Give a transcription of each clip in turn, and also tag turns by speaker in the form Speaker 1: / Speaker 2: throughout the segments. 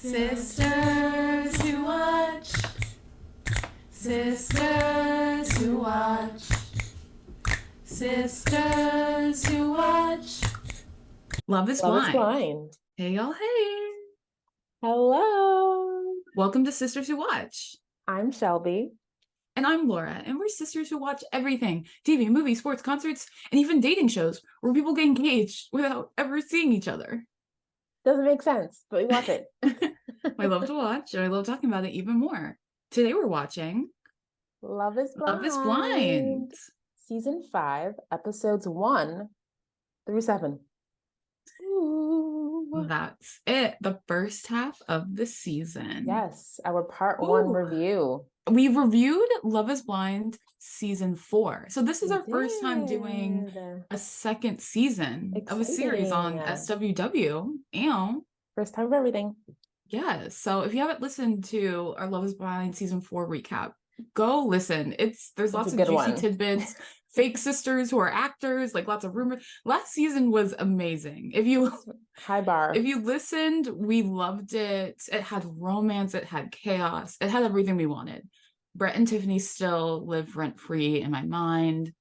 Speaker 1: Sisters who watch. Sisters who watch. Sisters who watch. Love is
Speaker 2: Love is
Speaker 1: blind.
Speaker 2: blind.
Speaker 1: Hey, y'all. Hey.
Speaker 2: Hello.
Speaker 1: Welcome to Sisters Who Watch.
Speaker 2: I'm Shelby.
Speaker 1: And I'm Laura. And we're sisters who watch everything. TV, movies, sports, concerts, and even dating shows where people get engaged without ever seeing each other.
Speaker 2: Doesn't make sense, but we watch it.
Speaker 1: I love to watch, and I love talking about it even more. Today we're watching
Speaker 2: Love is Blind.
Speaker 1: Love is Blind.
Speaker 2: Season 5, episodes 1 through 7. Ooh.
Speaker 1: That's it. The first half of the season.
Speaker 2: Yes, our part 1 review.
Speaker 1: We reviewed Love is Blind season 4. So this is our first time doing a second season of a series on SWW. And
Speaker 2: first time of everything.
Speaker 1: Yes. So if you haven't listened to our Love is Blind season 4 recap, go listen. There's lots of juicy tidbits, fake sisters who are actors, like lots of rumors. Last season was amazing.
Speaker 2: High bar.
Speaker 1: If you listened, we loved it. It had romance, it had chaos, it had everything we wanted. Brett and Tiffany still live rent-free in my mind.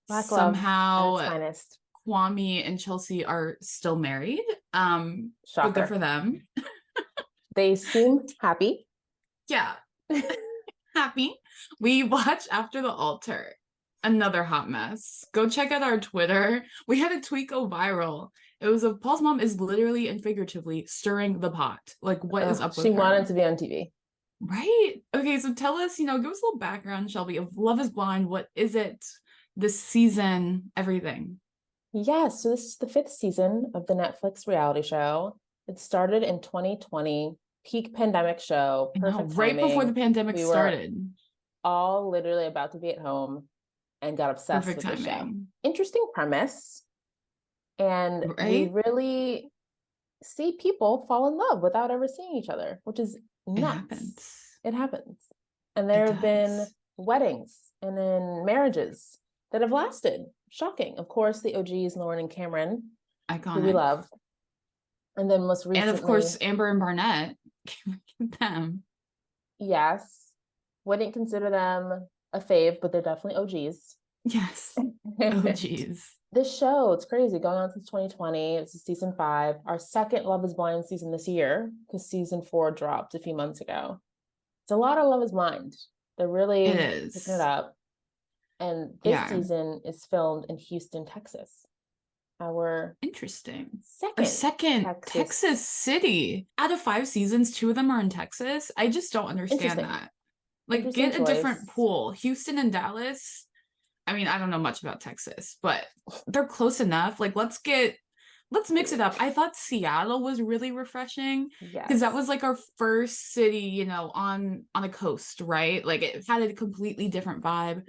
Speaker 2: Black
Speaker 1: Somehow
Speaker 2: love at its finest.
Speaker 1: Kwame and Chelsea are still married.
Speaker 2: Shocker.
Speaker 1: But good for them.
Speaker 2: They seem happy.
Speaker 1: Yeah. Happy. We watched After the Altar. Another hot mess. Go check out our Twitter. We had a tweet go viral. It was Paul's mom is literally and figuratively stirring the pot. Like, what is up with her?
Speaker 2: She wanted to be on TV.
Speaker 1: Right? Okay, so tell us, give us a little background, Shelby, of Love is Blind. What is it? This season, everything.
Speaker 2: Yes, so this is the 5th season of the Netflix reality show. It started in 2020, peak pandemic show. Perfect
Speaker 1: right
Speaker 2: timing.
Speaker 1: Before the pandemic started.
Speaker 2: All literally about to be at home and got obsessed with the show. Interesting premise. And we really see people fall in love without ever seeing each other, which is nuts. It happens. And there have been weddings and then marriages that have lasted. Shocking. Of course, the OGs, Lauren and Cameron,
Speaker 1: iconic,
Speaker 2: who we love. And then most recently,
Speaker 1: and of course, Amber and Barnett. Them.
Speaker 2: Yes. Wouldn't consider them a fave, but they're definitely OGs.
Speaker 1: Yes. OGs.
Speaker 2: This show, it's crazy, going on since 2020. It's season 5, our second Love is Blind season this year, because season 4 dropped a few months ago. It's a lot of Love is Blind. They're really picking it up. And this season is filmed in Houston, Texas. Our second
Speaker 1: Texas city. Out of 5 seasons, 2 of them are in Texas. I just don't understand that. Like, get a different pool. Houston and Dallas. I mean, I don't know much about Texas, but they're close enough. Like, let's mix it up. I thought Seattle was really refreshing because that was like our first city, on a coast, right? Like, it had a completely different vibe.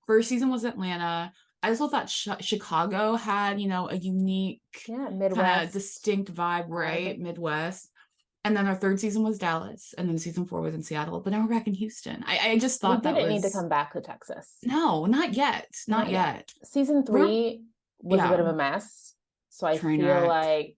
Speaker 1: First season was Atlanta. I also thought Chicago had, a unique,
Speaker 2: Midwest,
Speaker 1: distinct vibe, right? Midwest. And then our 3rd season was Dallas, and then season 4 was in Seattle. But now we're back in Houston. I just thought
Speaker 2: we didn't need to come back to Texas.
Speaker 1: No, not yet. Not yet.
Speaker 2: Season 3 was a bit of a mess. So I feel like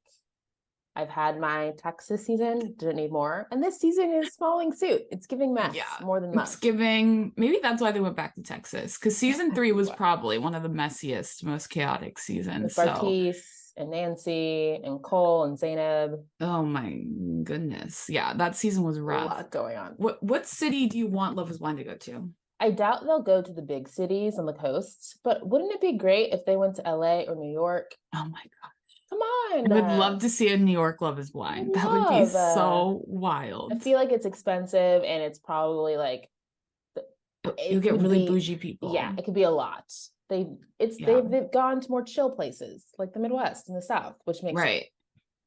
Speaker 2: I've had my Texas season, didn't need more. And this season is following suit. It's giving mess more than mess.
Speaker 1: It's giving, maybe that's why they went back to Texas, because season 3 was probably one of the messiest, most chaotic seasons.
Speaker 2: With Bartiz and Nancy and Cole and Zainab.
Speaker 1: Oh my goodness. Yeah, that season was rough.
Speaker 2: A lot going on.
Speaker 1: What city do you want Love is Blind to go to?
Speaker 2: I doubt they'll go to the big cities on the coast, but wouldn't it be great if they went to LA or New York?
Speaker 1: Oh my God.
Speaker 2: Come on.
Speaker 1: I would love to see a New York Love is Blind. That would be so wild.
Speaker 2: I feel like it's expensive and it's probably like
Speaker 1: you get really bougie people.
Speaker 2: Yeah, it could be a lot. They've gone to more chill places like the Midwest and the South, which makes sense.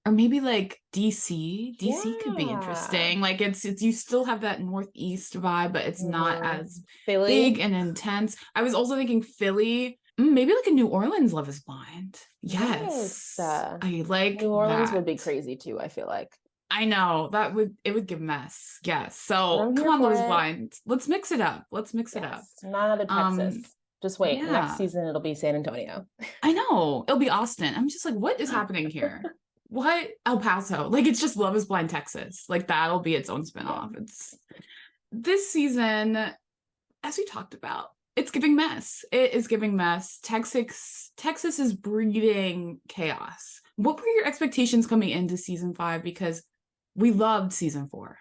Speaker 1: Or maybe like DC. DC could be interesting. Like it's you still have that Northeast vibe, but it's not as big and intense. I was also thinking Philly. Maybe like a New Orleans Love is Blind. Yes. I like
Speaker 2: New Orleans would be crazy too, I feel like.
Speaker 1: I know. It would give mess. Yes. So come on, Love is Blind. Let's mix it up. Not
Speaker 2: another Texas. Just wait. Next season it'll be San Antonio.
Speaker 1: I know. It'll be Austin. I'm just like, what is happening here? What? El Paso. Like, it's just Love is Blind Texas. Like, that'll be its own spinoff. It's this season, as we talked about, it's giving mess. It is giving mess. Texas is breeding chaos. What were your expectations coming into season 5? Because we loved season 4.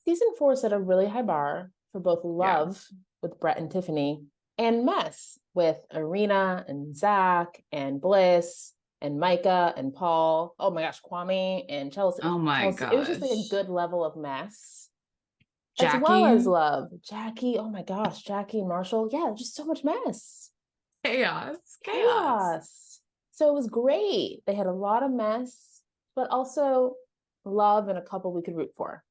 Speaker 2: Season 4 set a really high bar for both love with Brett and Tiffany and mess with Irina and Zach and Bliss and Micah and Paul. Oh my gosh, Kwame and Chelsea.
Speaker 1: Oh my
Speaker 2: Chelsea.
Speaker 1: gosh.
Speaker 2: It was just like a good level of mess.
Speaker 1: Jackie.
Speaker 2: As well as love. Jackie. Oh my gosh, Jackie and Marshall. Yeah, just so much mess.
Speaker 1: Chaos.
Speaker 2: So it was great. They had a lot of mess, but also love and a couple we could root for.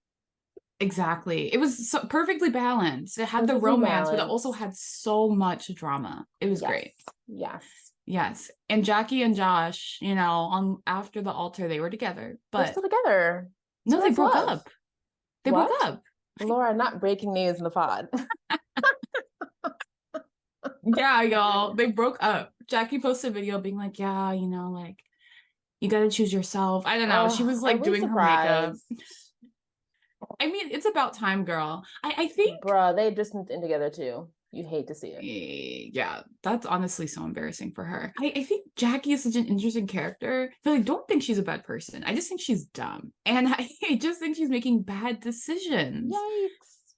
Speaker 1: Exactly. It was perfectly balanced. It had the romance, but it also had so much drama. It was great. Yes. And Jackie and Josh, you know, after the altar, they were together. But
Speaker 2: they're still together.
Speaker 1: No, they broke up. They broke up.
Speaker 2: Laura, not breaking news in the pod.
Speaker 1: Yeah, y'all. They broke up. Jackie posted a video being like, yeah, you know, like, you got to choose yourself. I don't know. She was like doing her makeup. I mean, it's about time, girl. I think...
Speaker 2: Bruh, they just moved in together too. You hate to see it.
Speaker 1: Yeah, that's honestly so embarrassing for her. I think Jackie is such an interesting character. But I don't think she's a bad person. I just think she's dumb. And I just think she's making bad decisions.
Speaker 2: Yikes.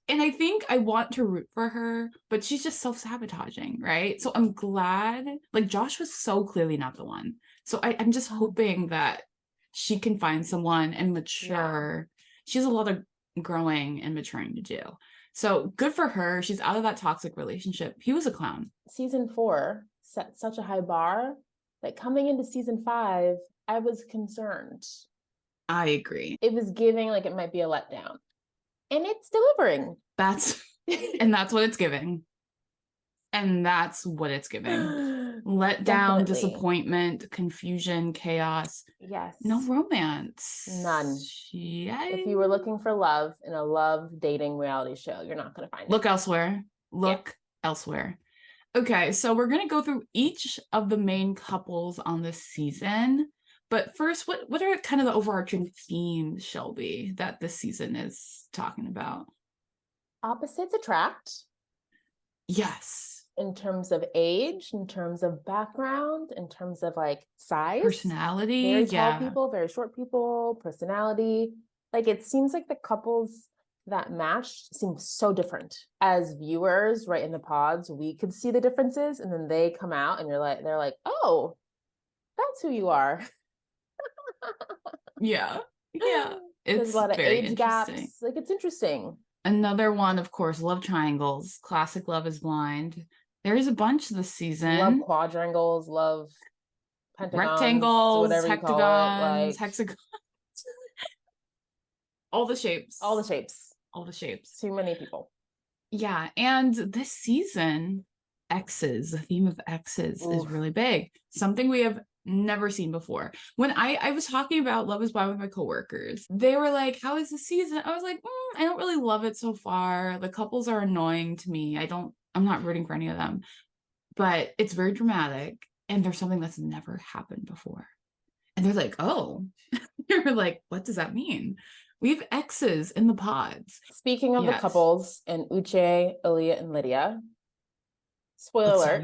Speaker 1: And I think I want to root for her, but she's just self-sabotaging, right? So I'm glad, like, Josh was so clearly not the one. So I'm just hoping that she can find someone and mature. She has a lot of growing and maturing to do. So good for her. She's out of that toxic relationship. He was a clown.
Speaker 2: Season 4 set such a high bar that coming into season 5, I was concerned.
Speaker 1: I agree.
Speaker 2: It was giving like it might be a letdown. And it's delivering.
Speaker 1: That's what it's giving. And that's what it's giving. Let down, disappointment, confusion, chaos.
Speaker 2: Yes.
Speaker 1: No romance.
Speaker 2: None.
Speaker 1: Yeah.
Speaker 2: If you were looking for love in a love dating reality show, you're not going to find it.
Speaker 1: Look elsewhere. Look elsewhere. Okay, so we're going to go through each of the main couples on this season. But first, what are kind of the overarching themes, Shelby, that this season is talking about?
Speaker 2: Opposites attract.
Speaker 1: Yes.
Speaker 2: In terms of age, in terms of background, in terms of like size,
Speaker 1: personality,
Speaker 2: very tall people, very short people, personality. Like it seems like the couples that matched seem so different. As viewers, right in the pods, we could see the differences, and then they come out, and they're like, oh, that's who you are.
Speaker 1: Yeah.
Speaker 2: There's a lot of age gaps. Like it's interesting.
Speaker 1: Another one, of course, love triangles. Classic Love is Blind. There's a bunch this season.
Speaker 2: Love quadrangles, love pentagons,
Speaker 1: rectangles,
Speaker 2: whatever you call it, like
Speaker 1: hexagons. All the shapes.
Speaker 2: Too many people.
Speaker 1: Yeah, and this season, exes, the theme of exes is really big. Something we have never seen before. When I was talking about Love is Blind with my coworkers, they were like, how is the season? I was like, I don't really love it so far. The couples are annoying to me. I'm not rooting for any of them, but it's very dramatic, and there's something that's never happened before. And they're like, oh. You're like, what does that mean? We have exes in the pods.
Speaker 2: Speaking of the couples, and Uche, Aaliyah, and Lydia, spoiler alert,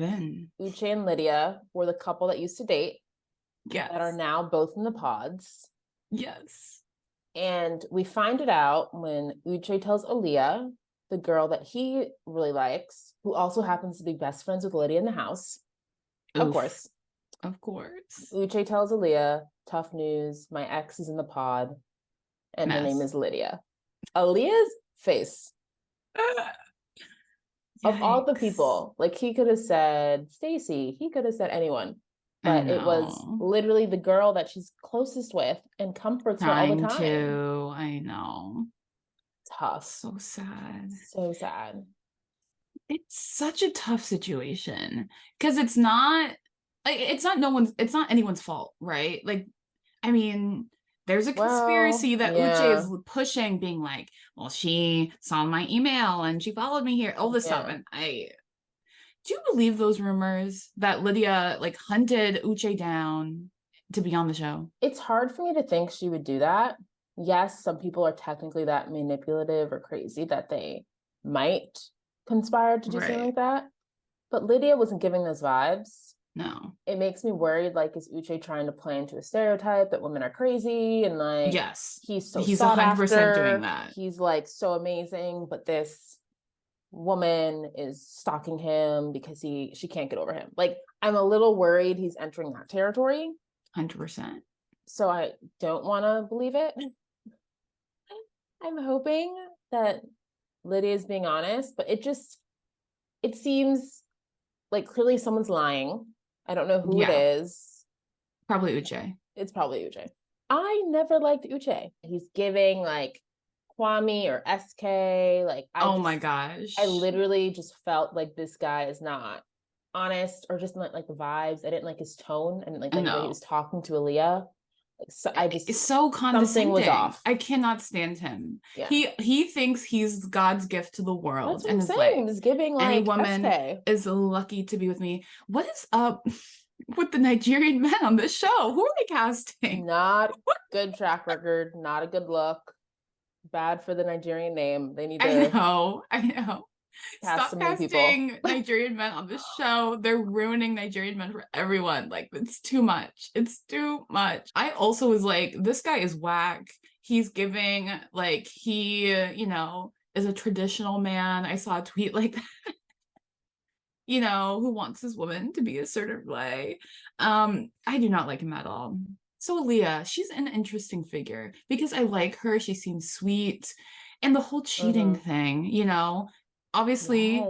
Speaker 2: Uche and Lydia were the couple that used to date.
Speaker 1: Yes.
Speaker 2: That are now both in the pods.
Speaker 1: Yes.
Speaker 2: And we find it out when Uche tells Aaliyah, the girl that he really likes, who also happens to be best friends with Lydia in the house. Oof. Of course. Uche tells Aaliyah, tough news, my ex is in the pod, and her name is Lydia. Aaliyah's face. Of all the people, like he could have said Stacy, he could have said anyone. But it was literally the girl that she's closest with and comforts her all the time.
Speaker 1: I know.
Speaker 2: Tough.
Speaker 1: So sad.
Speaker 2: So sad.
Speaker 1: It's such a tough situation because it's not anyone's fault, right? Like, I mean, there's a conspiracy that Uche is pushing, being like, well, she saw my email and she followed me here, all this stuff. And do you believe those rumors that Lydia like hunted Uche down to be on the show.
Speaker 2: It's hard for me to think she would do that. Yes, some people are technically that manipulative or crazy that they might conspire to do something like that. But Lydia wasn't giving those vibes.
Speaker 1: No.
Speaker 2: It makes me worried, like, is Uche trying to play into a stereotype that women are crazy and like
Speaker 1: yes,
Speaker 2: he's so
Speaker 1: he's
Speaker 2: sought
Speaker 1: 100%
Speaker 2: after,
Speaker 1: doing that.
Speaker 2: He's like so amazing, but this woman is stalking him because she can't get over him. Like, I'm a little worried he's entering that territory.
Speaker 1: 100%.
Speaker 2: So I don't want to believe it. I'm hoping that Lydia is being honest, but it seems like clearly someone's lying. I don't know who it is.
Speaker 1: Probably Uche.
Speaker 2: It's probably Uche. I never liked Uche. He's giving like Kwame or SK. Like,
Speaker 1: my gosh.
Speaker 2: I literally just felt like this guy is not honest, or just not like the vibes. I didn't like his tone. I didn't like the way he was talking to Aaliyah. Like, so
Speaker 1: it's so condescending.
Speaker 2: Something was off.
Speaker 1: I cannot stand him. Yeah. He thinks he's God's gift to the world.
Speaker 2: That's what I'm saying. He's giving like
Speaker 1: any woman
Speaker 2: SK.
Speaker 1: is lucky to be with me. What is up with the Nigerian men on this show? Who are they casting?
Speaker 2: Not good track record. Not a good look. Bad for the Nigerian name. They need to.
Speaker 1: I know. Stop casting Nigerian men on this show. They're ruining Nigerian men for everyone. Like, it's too much. It's too much. I also was like, this guy is whack. He's giving, like, he, is a traditional man. I saw a tweet like that. Who wants his woman to be a certain way. I do not like him at all. So Aaliyah, she's an interesting figure because I like her. She seems sweet. And the whole cheating thing, obviously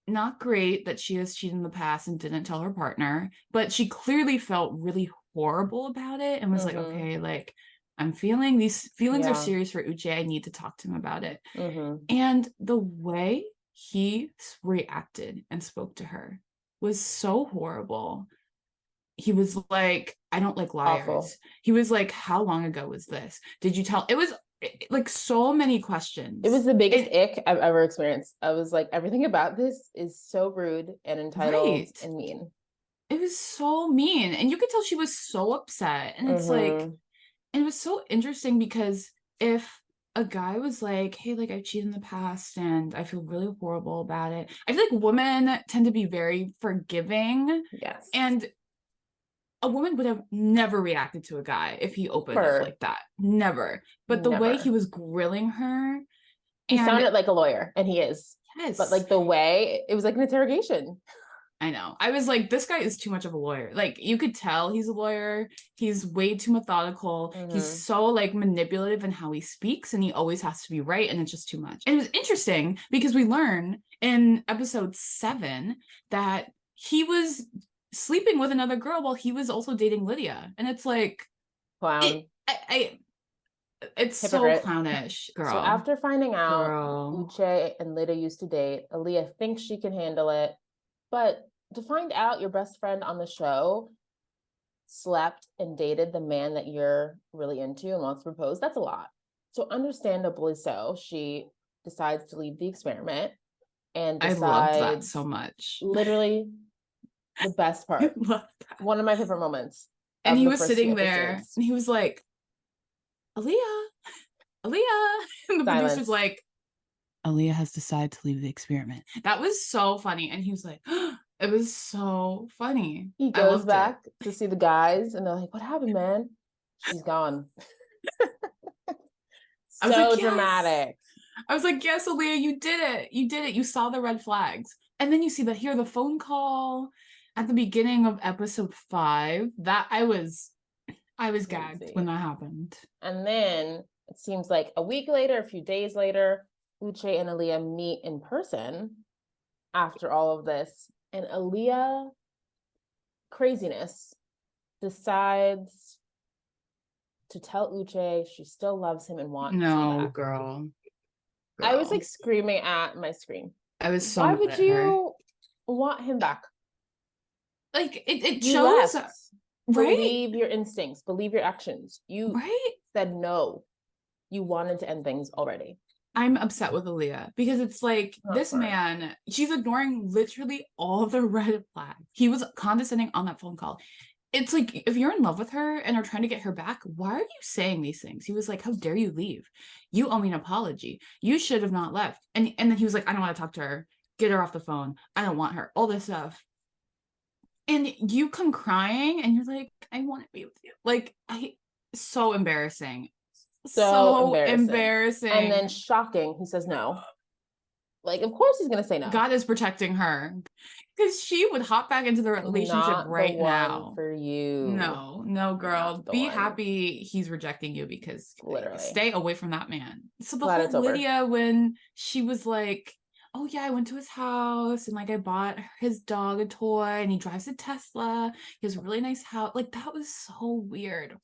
Speaker 1: not great that she has cheated in the past and didn't tell her partner, but she clearly felt really horrible about it and was like, okay, like, I'm feeling these feelings are serious for Uche. I need to talk to him about it. And the way he reacted and spoke to her was so horrible. He was like, I don't like liars. Awful. He was like, how long ago was this? Did you tell? It was like so many questions. It was
Speaker 2: the biggest ick I've ever experienced. I was like, everything about this is so rude and entitled and mean.
Speaker 1: It was so mean. And you could tell she was so upset. And it's like, and it was so interesting because if a guy was like, hey, like, I've cheated in the past and I feel really horrible about it, I feel like women tend to be very forgiving.
Speaker 2: Yes.
Speaker 1: And a woman would have never reacted to a guy if he opened up like that. Never. But the way he was grilling her.
Speaker 2: He sounded like a lawyer, and he is.
Speaker 1: Yes.
Speaker 2: But like the way, it was like an interrogation.
Speaker 1: I know. I was like, this guy is too much of a lawyer. Like, you could tell he's a lawyer. He's way too methodical. He's so like manipulative in how he speaks, and he always has to be right, and it's just too much. And it was interesting because we learn in episode 7 that he was sleeping with another girl while he was also dating Lydia, and it's like,
Speaker 2: clown.
Speaker 1: It's hypocrite. So clownish, girl.
Speaker 2: So after finding out Uche and Lydia used to date, Aaliyah thinks she can handle it, but to find out your best friend on the show slept and dated the man that you're really into and wants to propose, that's a lot. So understandably so, she decides to leave the experiment and decides,
Speaker 1: I love that so much.
Speaker 2: Literally the best part. One of my favorite moments.
Speaker 1: And he was sitting there and he was like, Aaliyah. And the producer's like, Aaliyah has decided to leave the experiment. That was so funny. And he was like, it was so funny.
Speaker 2: He goes back to see the guys and they're like, what happened, man? She's gone. So like, dramatic.
Speaker 1: I was like, yes, Aaliyah, you did it. You did it. You saw the red flags. And then you see that here, the phone call at the beginning of episode 5, that I was gagged when that happened.
Speaker 2: And then it seems like a week later, a few days later, Uche and Aaliyah meet in person after all of this. And Aaliyah, craziness, decides to tell Uche she still loves him and wants him back.
Speaker 1: Girl.
Speaker 2: I was like screaming at my screen.
Speaker 1: I was so
Speaker 2: Why would you want him back?
Speaker 1: Like, it shows...
Speaker 2: Right? Believe your instincts, believe your actions. You said no. You wanted to end things already.
Speaker 1: I'm upset with Aaliyah because it's like, this man, she's ignoring literally all the red flags. He was condescending on that phone call. it's like, if you're in love with her and are trying to get her back, why are you saying these things? He was like, how dare you leave? You owe me an apology. You should have not left. And then he was like, I don't want to talk to her. Get her off the phone. I don't want her. All this stuff. And you come crying and you're like, I want to be with you. Like, so embarrassing. So embarrassing.
Speaker 2: And then shocking, he says no. Like, of course he's gonna say no.
Speaker 1: God is protecting her, because she would hop back into the relationship right now.
Speaker 2: For you.
Speaker 1: No, girl. Be happy he's rejecting you, because literally stay away from that man. So the whole Lydia, when she was like, oh yeah, I went to his house and like I bought his dog a toy and he drives a Tesla. He has a really nice house. Like, that was so weird.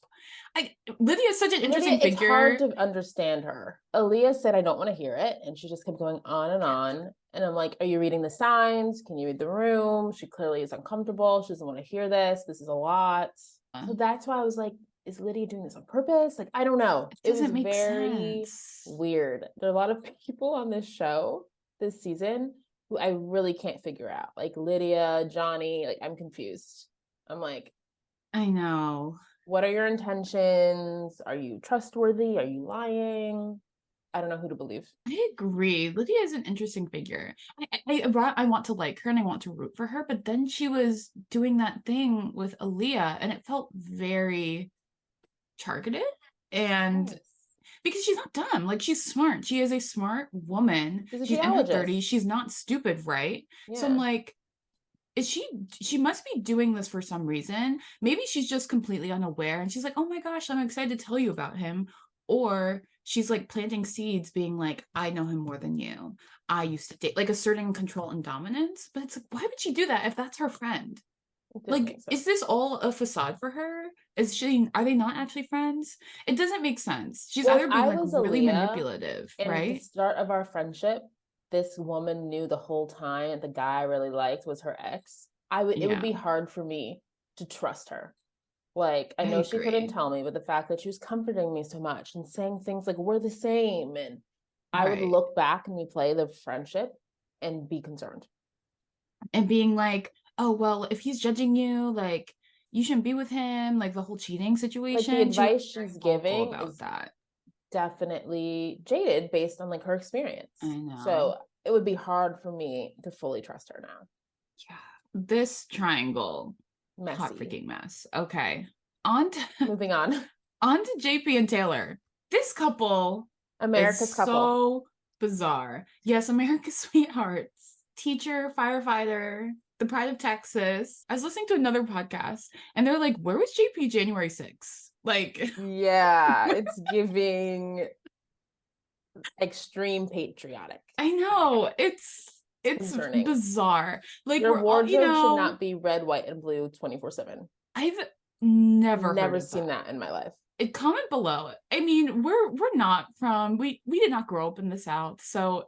Speaker 1: Lydia is such an interesting figure. It's
Speaker 2: hard to understand her. Aaliyah said, I don't want to hear it. And she just kept going on and on. And I'm like, are you reading the signs? Can you read the room? She clearly is uncomfortable. She doesn't want to hear this. This is a lot. So that's why I was like, is Lydia doing this on purpose? Like, I don't know. It was very weird. There are a lot of people on this show this season who I really can't figure out. Like Lydia, Johnny, like I'm confused. I'm like,
Speaker 1: I know.
Speaker 2: What are your intentions? Are you trustworthy? Are you lying? I don't know who to believe.
Speaker 1: I agree. Lydia is an interesting figure. I want to like her and I want to root for her, but then she was doing that thing with Aaliyah and it felt very targeted. And because she's not dumb, like she's smart. She is a smart woman. She's in her 30s. She's not stupid, right? Yeah. So I'm like, she must be doing this for some reason. Maybe she's just completely unaware and she's like, oh my gosh, I'm excited to tell you about him. Or she's like planting seeds being like, I know him more than you. I used to date, like asserting control and dominance. But it's like, why would she do that if that's her friend? Like, is this all a facade for her? Are they not actually friends? It doesn't make sense. She's either being like really manipulative, right?
Speaker 2: At the start of our friendship, this woman knew the whole time that the guy I really liked was her ex. It would be hard for me to trust her. Like, I know she couldn't tell me, but the fact that she was comforting me so much and saying things like, we're the same. And I would look back and replay the friendship and be concerned.
Speaker 1: And being like, oh, well, if he's judging you, like, you shouldn't be with him. Like, the whole cheating situation.
Speaker 2: Like, the advice she's giving is definitely jaded based on like her experience.
Speaker 1: I know.
Speaker 2: So it would be hard for me to fully trust her now.
Speaker 1: Yeah. This triangle.
Speaker 2: Messy.
Speaker 1: Hot freaking mess. Okay.
Speaker 2: Moving on.
Speaker 1: On to JP and Taylor. This couple
Speaker 2: America's couple.
Speaker 1: So bizarre. Yes, America's sweethearts. Teacher, firefighter, the pride of Texas. I was listening to another podcast and they're like, where was JP January 6th? Like,
Speaker 2: yeah, it's giving extreme patriotic.
Speaker 1: I know. It's bizarre. Like,
Speaker 2: your wardrobe should not be red, white, and blue 24/7.
Speaker 1: I've never
Speaker 2: seen that in my life.
Speaker 1: Comment below. I mean, we're not from we did not grow up in the South. So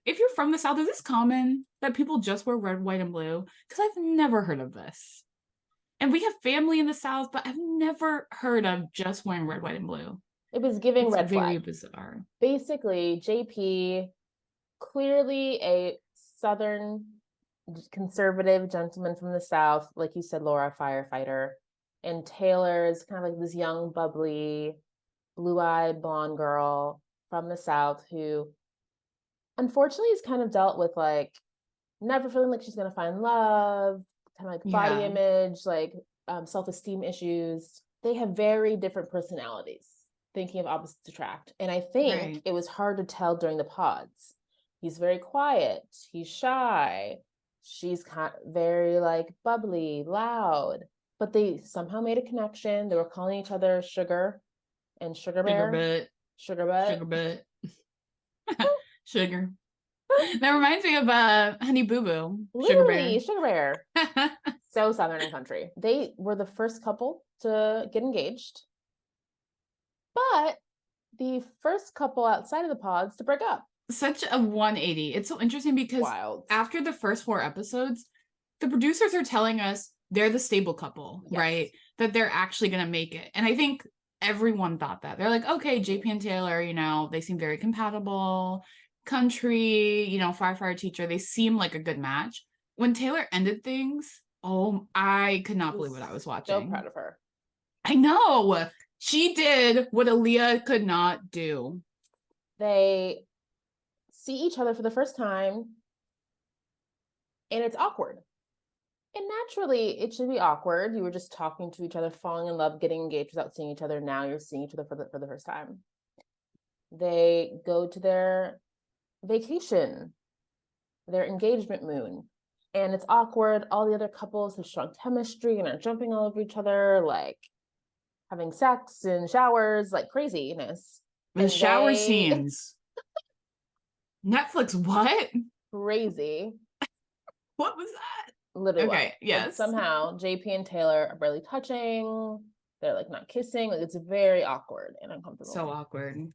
Speaker 1: if you're from the South, is this common that people just wear red, white, and blue? Because I've never heard of this. And we have family in the South, but I've never heard of just wearing red, white, and blue.
Speaker 2: It was giving red flag.
Speaker 1: Very bizarre.
Speaker 2: Basically, JP, clearly a Southern conservative gentleman from the South, like you said, Laura, firefighter. And Taylor is kind of like this young, bubbly, blue-eyed blonde girl from the South who unfortunately has kind of dealt with like never feeling like she's going to find love, kind of like body image, like self-esteem issues. They have very different personalities, thinking of opposites attract. And I think it was hard to tell during the pods. He's very quiet. He's shy. She's kind of very like bubbly, loud. But they somehow made a connection. They were calling each other Sugar and Sugar Bear. Sugar Butt.
Speaker 1: Sugar Butt. Sugar. That reminds me of Honey Boo Boo.
Speaker 2: Literally, Sugar Bear. So Southern and country. They were the first couple to get engaged. But the first couple outside of the pods to break up.
Speaker 1: Such a 180. It's so interesting because after the first 4 episodes, the producers are telling us they're the stable couple, right? That they're actually going to make it. And I think everyone thought that. They're like, okay, JP and Taylor, you know, they seem very compatible. Country, you know, firefighter teacher, they seem like a good match. When Taylor ended things, Oh, I could not believe what I was watching.
Speaker 2: So proud of her.
Speaker 1: I know. She did what Aaliyah could not do.
Speaker 2: They see each other for the first time, and it's awkward. And naturally, it should be awkward. You were just talking to each other, falling in love, getting engaged without seeing each other. Now you're seeing each other for the first time. They go to their vacation, their engagement moon, and it's awkward. All the other couples have strong chemistry and are jumping all over each other, like having sex in showers, like craziness.
Speaker 1: The shower scenes. Netflix, what?
Speaker 2: Crazy.
Speaker 1: What was that?
Speaker 2: Literally.
Speaker 1: Okay, yes.
Speaker 2: And somehow JP and Taylor are barely touching. They're like not kissing. Like, it's very awkward and uncomfortable.
Speaker 1: So awkward.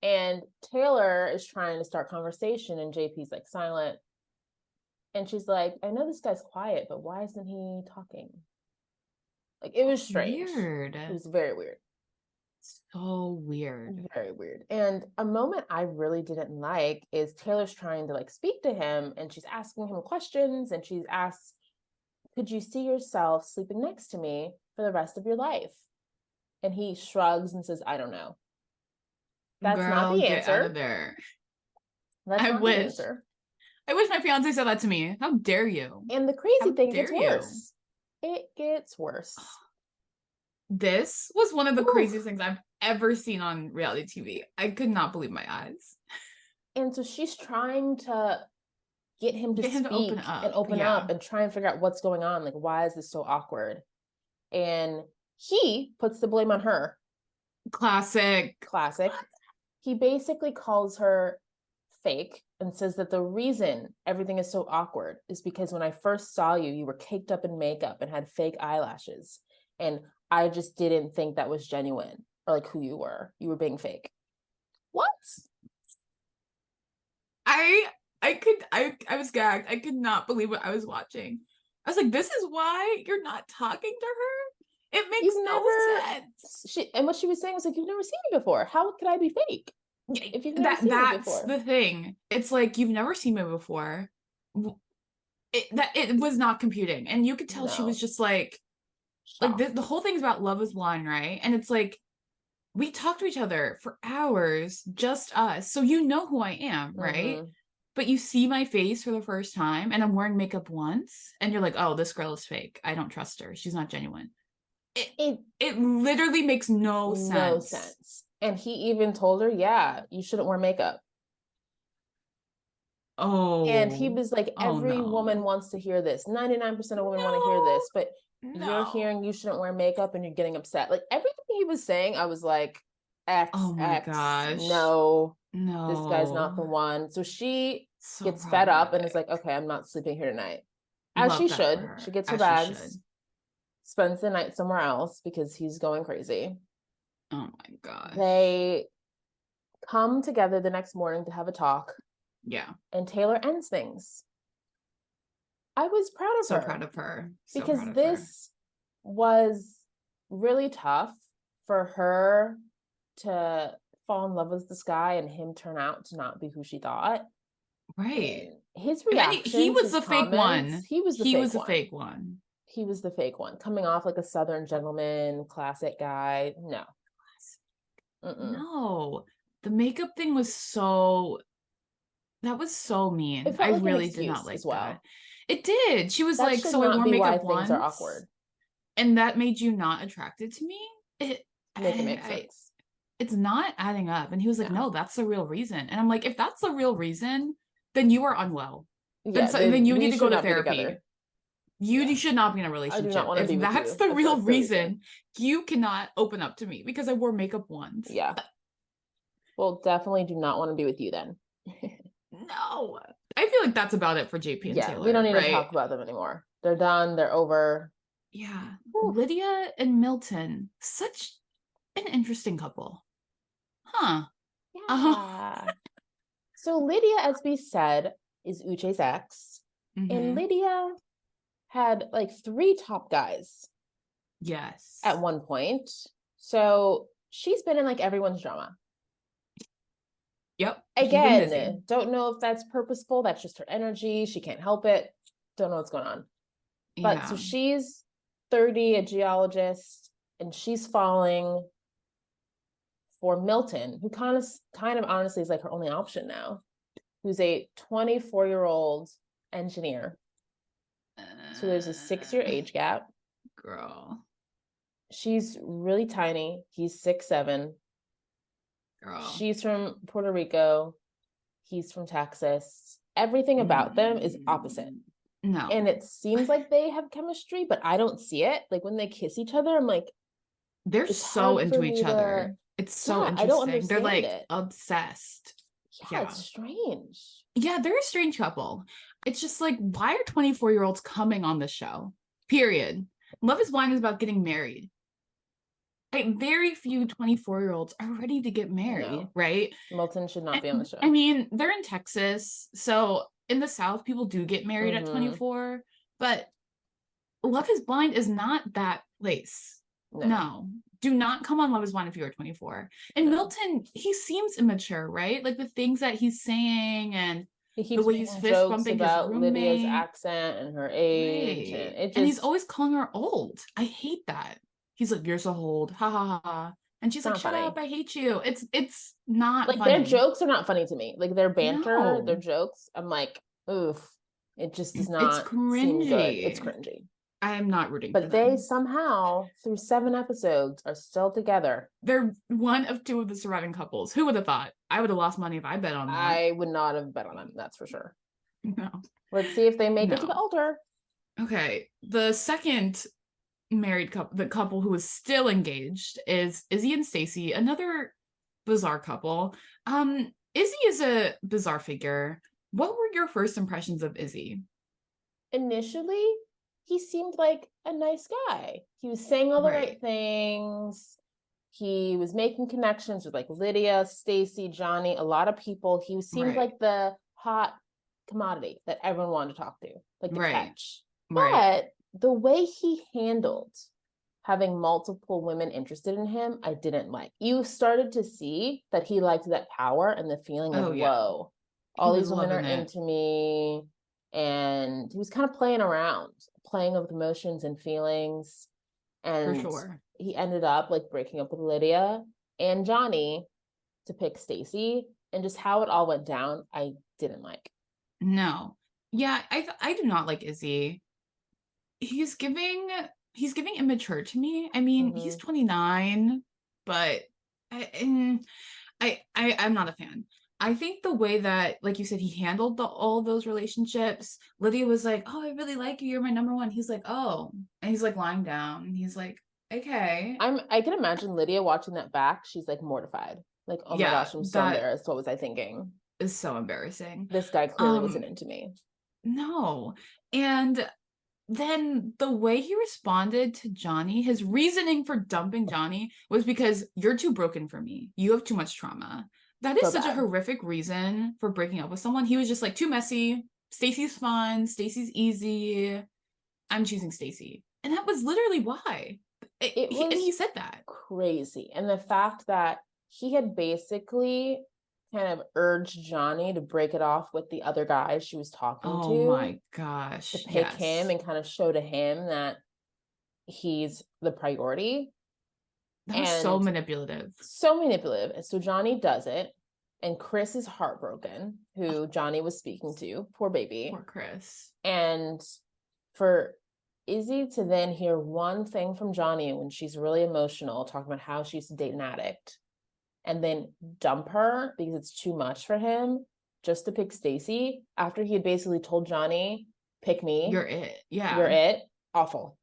Speaker 2: And Taylor is trying to start conversation, and JP's like silent. And she's like, I know this guy's quiet, but why isn't he talking? Like, it was strange.
Speaker 1: Weird.
Speaker 2: It was very weird.
Speaker 1: So weird.
Speaker 2: Very weird. And a moment I really didn't like is Taylor's trying to like speak to him, and she's asking him questions, and she's asked, could you see yourself sleeping next to me for the rest of your life? And he shrugs and says, I don't know. That's
Speaker 1: Girl,
Speaker 2: not the answer.
Speaker 1: Get out of there.
Speaker 2: That's not the answer.
Speaker 1: I wish my fiance said that to me. How dare you?
Speaker 2: And the crazy thing gets worse. It gets worse.
Speaker 1: This was one of the craziest things I've ever seen on reality TV. I could not believe my eyes.
Speaker 2: And so she's trying to get him to speak and open up and try and figure out what's going on. Like, why is this so awkward? And he puts the blame on her.
Speaker 1: Classic.
Speaker 2: He basically calls her fake and says that the reason everything is so awkward is because when I first saw you, you were caked up in makeup and had fake eyelashes. And I just didn't think that was genuine or like who you were. You were being fake. What?
Speaker 1: I was gagged. I could not believe what I was watching. I was like, this is why you're not talking to her? It makes no sense.
Speaker 2: And what she was saying was like, you've never seen me before. How could I be fake? If you've never seen me before.
Speaker 1: That's the thing. It's like, you've never seen me before. It was not computing. And you could tell she was just like the whole thing's about Love is Blind, right? And it's like, we talk to each other for hours, just us. So you know who I am, right? Mm-hmm. But you see my face for the first time and I'm wearing makeup once and you're like, oh, this girl is fake. I don't trust her. She's not genuine. It literally makes no sense.
Speaker 2: No sense. And he even told her, yeah, you shouldn't wear makeup.
Speaker 1: Oh.
Speaker 2: And he was like, every woman wants to hear this. 99% of women want to hear this, but you're hearing you shouldn't wear makeup and you're getting upset. Like, everything he was saying, I was like, X, gosh. No, this guy's not the one. So she gets fed up and is like, okay, I'm not sleeping here tonight. As she should. She gets her bags, spends the night somewhere else because he's going crazy.
Speaker 1: Oh my gosh.
Speaker 2: They come together the next morning to have a talk.
Speaker 1: Yeah.
Speaker 2: And Taylor ends things. I was proud of her.
Speaker 1: So proud of her.
Speaker 2: Because this was really tough for her to fall in love with this guy and him turn out to not be who she thought.
Speaker 1: Right.
Speaker 2: And his reaction.
Speaker 1: He was the fake one.
Speaker 2: He was the fake
Speaker 1: one.
Speaker 2: He was the fake one. Coming off like a Southern gentleman, classic guy. No.
Speaker 1: No. The makeup thing was that was so mean. I really did not like that. It did. She was like, so I wore makeup once. Things are awkward. And that made you not attracted to me? It makes sense. It's not adding up. And he was like, no, that's the real reason. And I'm like, if that's the real reason, then you are unwell.
Speaker 2: Yeah,
Speaker 1: then you need to go to therapy. You should not be in a relationship.
Speaker 2: I do not want to be with you.
Speaker 1: That's the real reason. You cannot open up to me because I wore makeup once.
Speaker 2: Yeah. Well, definitely do not want to be with you then.
Speaker 1: No. I feel like that's about it for JP and Taylor.
Speaker 2: We don't need to talk about them anymore. They're done. They're over.
Speaker 1: Yeah. Ooh. Lydia and Milton. Such an interesting couple. Huh.
Speaker 2: Yeah. So Lydia, as we said, is Uche's ex. Mm-hmm. And Lydia had like 3 top guys.
Speaker 1: Yes.
Speaker 2: At one point. So she's been in like everyone's drama.
Speaker 1: Yep.
Speaker 2: Again, don't know if that's purposeful. That's just her energy. She can't help it. Don't know what's going on. But so she's 30, a geologist, and she's falling for Milton, who kind of honestly is like her only option now, who's a 24-year-old engineer. So there's a 6-year age gap.
Speaker 1: Girl.
Speaker 2: She's really tiny. He's 6'7".
Speaker 1: Girl.
Speaker 2: She's from Puerto Rico. He's from Texas. Everything about them is opposite.
Speaker 1: No.
Speaker 2: And it seems like they have chemistry, but I don't see it. Like when they kiss each other, I'm like,
Speaker 1: they're so into each other. It's so interesting.
Speaker 2: I don't understand.
Speaker 1: They're like obsessed.
Speaker 2: Yeah, it's strange.
Speaker 1: Yeah, they're a strange couple. It's just like, why are 24-year-olds coming on this show? Period. Love is Blind is about getting married. Like, very few 24-year-olds are ready to get married, right?
Speaker 2: Milton should not be on the show.
Speaker 1: I mean, they're in Texas, so in the South, people do get married at 24, but Love is Blind is not that place. No. Do not come on Love is Blind if you are 24. And Milton, he seems immature, right? Like the things that he's saying and the way he's fist bumping his roommate.
Speaker 2: Lydia's accent and her age.
Speaker 1: Right. And he's always calling her old. I hate that. He's like, you're so old. Ha ha ha. And she's like, shut up, I hate you. It's not
Speaker 2: like
Speaker 1: funny.
Speaker 2: Their jokes are not funny to me. Like their banter, their jokes, I'm like, oof. It just does not seem good. It's cringy.
Speaker 1: I am not rooting for them.
Speaker 2: But they somehow, through 7 episodes, are still together.
Speaker 1: They're one of 2 of the surviving couples. Who would have thought? I would have lost money if I bet on that.
Speaker 2: I would not have bet on them, that's for sure.
Speaker 1: No.
Speaker 2: Let's see if they make it to the altar.
Speaker 1: Okay. The second married couple, the couple who is still engaged, is Izzy and Stacy, another bizarre couple. Izzy is a bizarre figure. What were your first impressions of Izzy?
Speaker 2: Initially, he seemed like a nice guy. He was saying all the right things. He was making connections with like Lydia, Stacy, Johnny, a lot of people. He seemed like the hot commodity that everyone wanted to talk to, like the catch. But the way he handled having multiple women interested in him, I didn't like. You started to see that he liked that power and the feeling of, whoa, all these women are into me. And he was kind of playing around, playing with emotions and feelings. And
Speaker 1: for sure,
Speaker 2: he ended up like breaking up with Lydia and Johnny to pick Stacy, and just how it all went down, I didn't like.
Speaker 1: No. Yeah, I do not like Izzy. He's giving immature to me. I mean, he's 29, but I'm not a fan. I think the way that, like you said, he handled all those relationships, Lydia was like, oh, I really like you. You're my number one. He's like, oh. And he's like lying down. He's like, okay.
Speaker 2: I can imagine Lydia watching that back. She's like mortified. Like, oh my gosh, I'm so embarrassed. What was I thinking?
Speaker 1: Is so embarrassing.
Speaker 2: This guy clearly wasn't into me.
Speaker 1: No. And then the way he responded to Johnny, his reasoning for dumping Johnny was because you're too broken for me. You have too much trauma. That is such a horrific reason for breaking up with someone. He was just like, too messy. Stacy's fun. Stacy's easy. I'm choosing Stacy. And that was literally why. And he said that.
Speaker 2: Crazy. And the fact that he had basically kind of urged Johnny to break it off with the other guys she was talking to.
Speaker 1: Oh my gosh.
Speaker 2: To pick him and kind of show to him that he's the priority.
Speaker 1: That was so manipulative.
Speaker 2: So manipulative. And so Johnny does it. And Chris is heartbroken, who Johnny was speaking to. Poor baby.
Speaker 1: Poor Chris.
Speaker 2: And for Izzy to then hear one thing from Johnny when she's really emotional, talking about how she used to date an addict, and then dump her because it's too much for him just to pick Stacy after he had basically told Johnny, pick me.
Speaker 1: You're it. Yeah.
Speaker 2: You're it. Awful.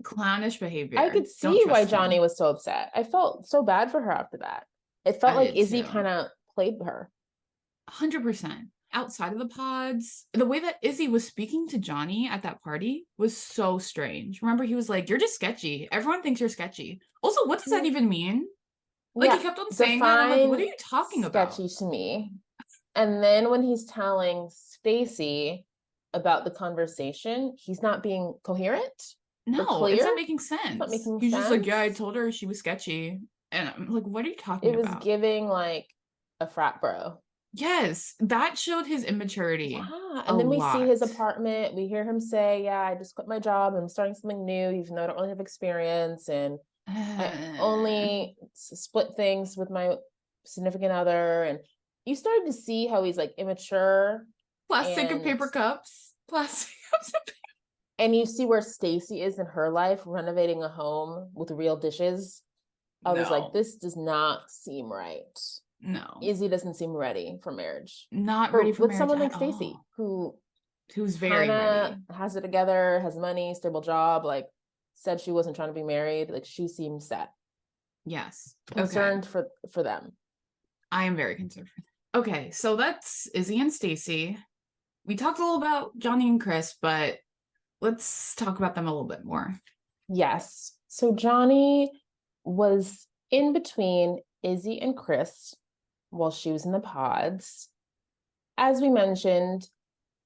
Speaker 1: Clownish behavior.
Speaker 2: I could see why Johnny was so upset. I felt so bad for her after that. It felt like Izzy kind of played her.
Speaker 1: 100%. Outside of the pods, the way that Izzy was speaking to Johnny at that party was so strange. Remember, he was like, you're just sketchy. Everyone thinks you're sketchy. Also, what does that even mean? Like, he kept on saying that. I'm like, what are you talking about?
Speaker 2: Sketchy to me. And then when he's telling Stacy about the conversation, he's not being coherent.
Speaker 1: No, it's not making sense. He's just like, yeah, I told her she was sketchy. And I'm like, what are you talking about?
Speaker 2: It was giving like a frat bro.
Speaker 1: Yes, that showed his immaturity.
Speaker 2: Yeah. And then we see his apartment. We hear him say, yeah, I just quit my job. I'm starting something new, even though I don't really have experience. And I only split things with my significant other. And you started to see how he's like immature.
Speaker 1: Plastic and paper cups. Plastic cups and paper.
Speaker 2: And you see where Stacy is in her life, renovating a home with real dishes. I was like, this does not seem right.
Speaker 1: No.
Speaker 2: Izzy doesn't seem ready for marriage.
Speaker 1: Not ready for
Speaker 2: with
Speaker 1: marriage
Speaker 2: someone like Stacy,
Speaker 1: who's very ready,
Speaker 2: has it together, has money, stable job, like said she wasn't trying to be married. Like she seems set.
Speaker 1: Yes.
Speaker 2: Concerned for them.
Speaker 1: I am very concerned for them. Okay, so that's Izzy and Stacy. We talked a little about Johnny and Chris, but let's talk about them a little bit more.
Speaker 2: Yes. So Johnny was in between Izzy and Chris while she was in the pods. As we mentioned,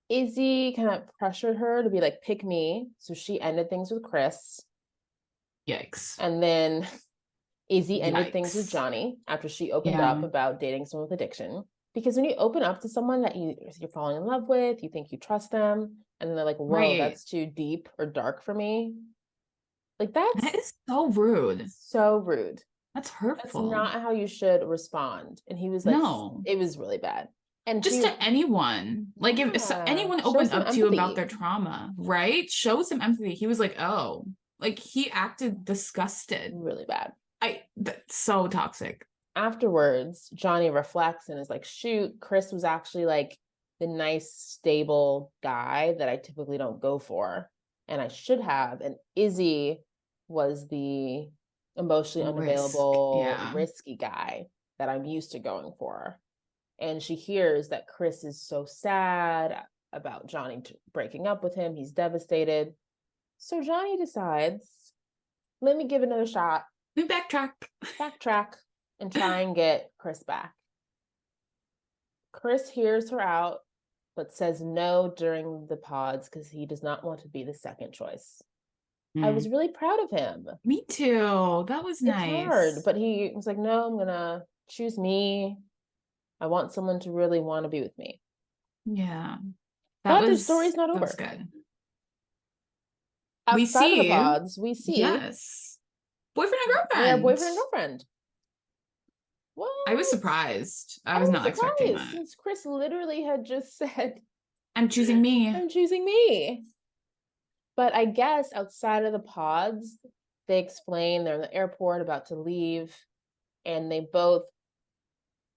Speaker 2: Izzy kind of pressured her to be like, pick me. So she ended things with Chris.
Speaker 1: Yikes.
Speaker 2: And then Izzy ended things with Johnny after she opened up about dating someone with addiction. Because when you open up to someone that you're falling in love with, you think you trust them, and then they're like, whoa, that's too deep or dark for me. Like that
Speaker 1: is so rude.
Speaker 2: So rude.
Speaker 1: That's hurtful.
Speaker 2: That's not how you should respond. And he was like, no, it was really bad. And
Speaker 1: just to anyone, like if anyone opened up to you about their trauma, right? Show some empathy. He was like, oh, like he acted disgusted.
Speaker 2: Really bad.
Speaker 1: That's so toxic.
Speaker 2: Afterwards, Johnny reflects and is like, shoot, Chris was actually like the nice, stable guy that I typically don't go for. And I should have. And Izzy was the emotionally unavailable, risky guy that I'm used to going for. And she hears that Chris is so sad about Johnny breaking up with him. He's devastated. So Johnny decides, let me give it another shot.
Speaker 1: We backtrack
Speaker 2: and try and get Chris back. Chris hears her out, but says no during the pods because he does not want to be the second choice. I was really proud of him.
Speaker 1: Me too. That was nice.
Speaker 2: It's hard, but he was like, no, I'm gonna choose me. I want someone to really want to be with me.
Speaker 1: Yeah.
Speaker 2: But the story's not over.
Speaker 1: That was good.
Speaker 2: Outside of the pods, we see
Speaker 1: boyfriend and girlfriend.
Speaker 2: Yeah, boyfriend and girlfriend.
Speaker 1: What? I was surprised. I was not expecting that.
Speaker 2: Since Chris literally had just said,
Speaker 1: I'm choosing me.
Speaker 2: I'm choosing me. But I guess outside of the pods, they explain they're in the airport about to leave, and they both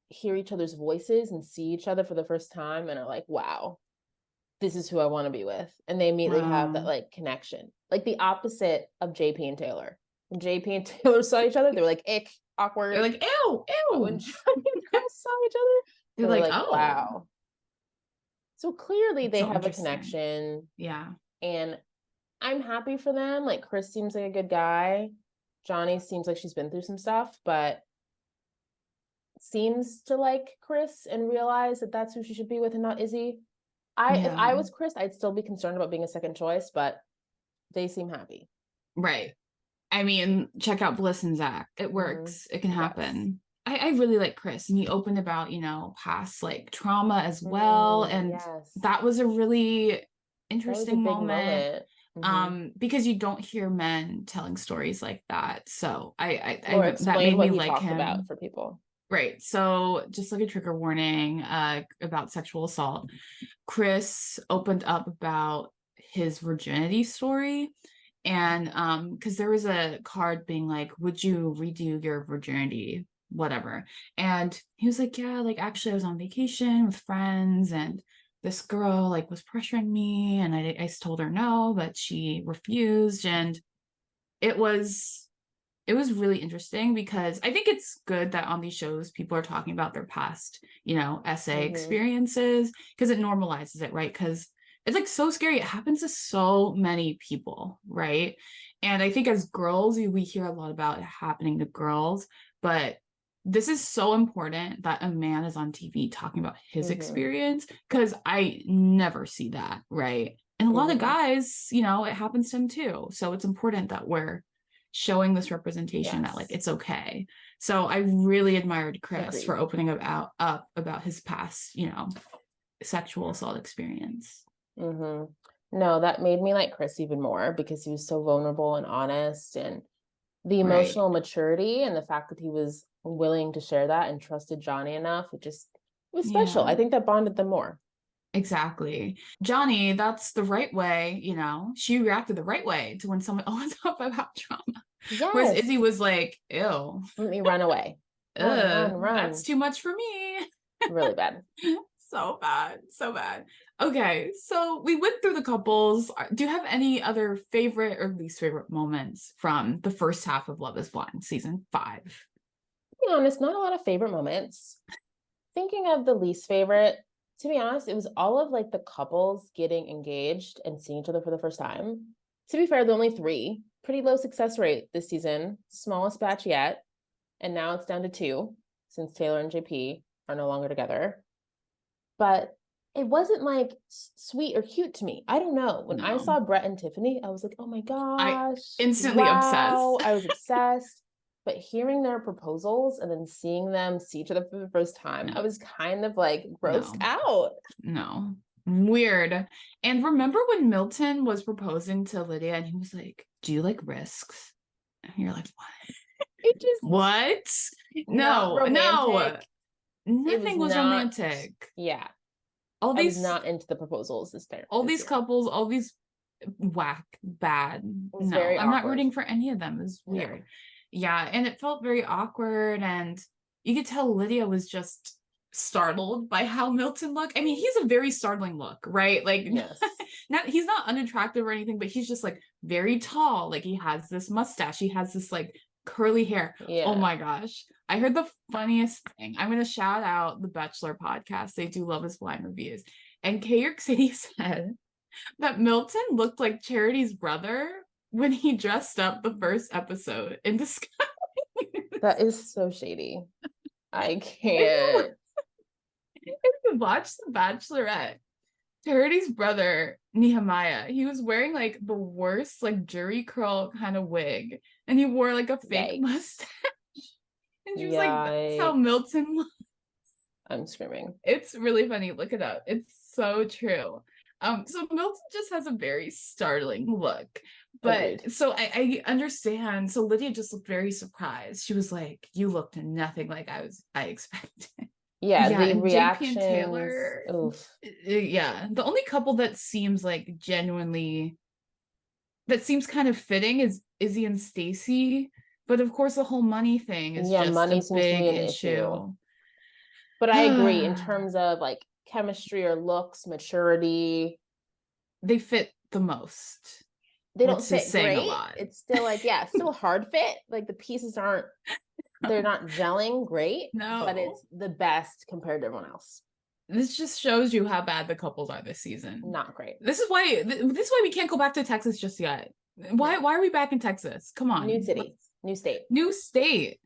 Speaker 2: hear each other's voices and see each other for the first time and are like, wow, this is who I want to be with. And they immediately have that like connection, like the opposite of JP and Taylor. When JP and Taylor saw each other, they were like, ick, awkward.
Speaker 1: They're like, ew, ew.
Speaker 2: But when Johnny and Chris saw each other, they're like, oh, wow. So clearly they have a connection.
Speaker 1: Yeah.
Speaker 2: And I'm happy for them. Like Chris seems like a good guy. Johnny seems like she's been through some stuff, but seems to like Chris and realize that that's who she should be with and not Izzy. If I was Chris, I'd still be concerned about being a second choice, but they seem happy.
Speaker 1: Right. I mean, check out Bliss and Zach. It works. It can happen. Yes. I really like Chris, and he opened about, past like trauma as well. And that was a really interesting moment. Because you don't hear men telling stories like that. So I that made me like him
Speaker 2: about for people.
Speaker 1: Right. So just like a trigger warning about sexual assault. Chris opened up about his virginity story. And because there was a card being like, would you redo your virginity? Whatever. And he was like, yeah, like actually I was on vacation with friends and this girl like was pressuring me and I told her no, but she refused. And it was really interesting because I think it's good that on these shows people are talking about their past, SA experiences, because it normalizes it, right? Because it's like so scary. It happens to so many people, right? And I think as girls, we hear a lot about it happening to girls, but this is so important that a man is on TV talking about his experience, because I never see that, right? And a lot of guys, it happens to them too. So it's important that we're showing this representation that like it's okay. So I really admired Chris for opening up about his past, you know, sexual assault experience.
Speaker 2: No, that made me like Chris even more because he was so vulnerable and honest, and the emotional maturity and the fact that he was willing to share that and trusted Johnny enough, it was special. I think that bonded them more.
Speaker 1: Exactly. Johnny, that's the right way, you know, she reacted the right way to when someone opens up about trauma. Yes. Whereas Izzy was like, ew.
Speaker 2: Let me run away. Run.
Speaker 1: That's too much for me.
Speaker 2: Really bad.
Speaker 1: So bad. So bad. Okay, so we went through the couples. Do you have any other favorite or least favorite moments from the first half of Love is Blind, season 5?
Speaker 2: To be honest, not a lot of favorite moments. Thinking of the least favorite, to be honest, it was all of like the couples getting engaged and seeing each other for the first time. To be fair, there are only 3. Pretty low success rate this season, smallest batch yet. And now it's down to 2 since Taylor and JP are no longer together. But it wasn't like sweet or cute to me. I don't know. When I saw Brett and Tiffany, I was like, oh my gosh.
Speaker 1: I instantly obsessed.
Speaker 2: I was obsessed. But hearing their proposals and then seeing them see each other for the first time, I was kind of like grossed out.
Speaker 1: No. Weird. And remember when Milton was proposing to Lydia and he was like, do you like risks? And you're like, what?
Speaker 2: It just
Speaker 1: what? No. Nothing was romantic.
Speaker 2: Yeah.
Speaker 1: I was
Speaker 2: not into the proposals this time.
Speaker 1: All these couples, all these bad. No, I'm not rooting for any of them. It was weird. Yeah, and it felt very awkward, and you could tell Lydia was just startled by how Milton looked. I mean, he's a very startling look, right? Like, he's not unattractive or anything, but he's just like very tall. Like, he has this mustache. He has this like curly hair. Yeah. Oh my gosh. I heard the funniest thing. I'm going to shout out the Bachelor podcast. They do Love is Blind reviews. And K York City said that Milton looked like Charity's brother when he dressed up the first episode in disguise.
Speaker 2: That is so shady. I can't.
Speaker 1: If you watch The Bachelorette, Charity's brother, Nehemiah, he was wearing like the worst like jury curl kind of wig, and he wore like a fake mustache. And she was like, that's how Milton looks.
Speaker 2: I'm screaming.
Speaker 1: It's really funny. Look it up. It's so true. So Milton just has a very startling look. But agreed. So I understand. So Lydia just looked very surprised. She was like, you looked nothing like I expected.
Speaker 2: Yeah, the reaction.
Speaker 1: JP and Taylor. Oof. Yeah. The only couple that seems like genuinely that seems kind of fitting is Izzy and Stacey. But of course, the whole money thing is just money a big issue.
Speaker 2: But I agree in terms of like chemistry or looks, maturity.
Speaker 1: They fit the most.
Speaker 2: They don't fit great. A lot. It's still like, still a hard fit. Like the pieces they're not gelling great. No. But it's the best compared to everyone else.
Speaker 1: This just shows you how bad the couples are this season.
Speaker 2: Not great.
Speaker 1: This is why we can't go back to Texas just yet. Why are we back in Texas? Come on.
Speaker 2: New city. New state.
Speaker 1: New state.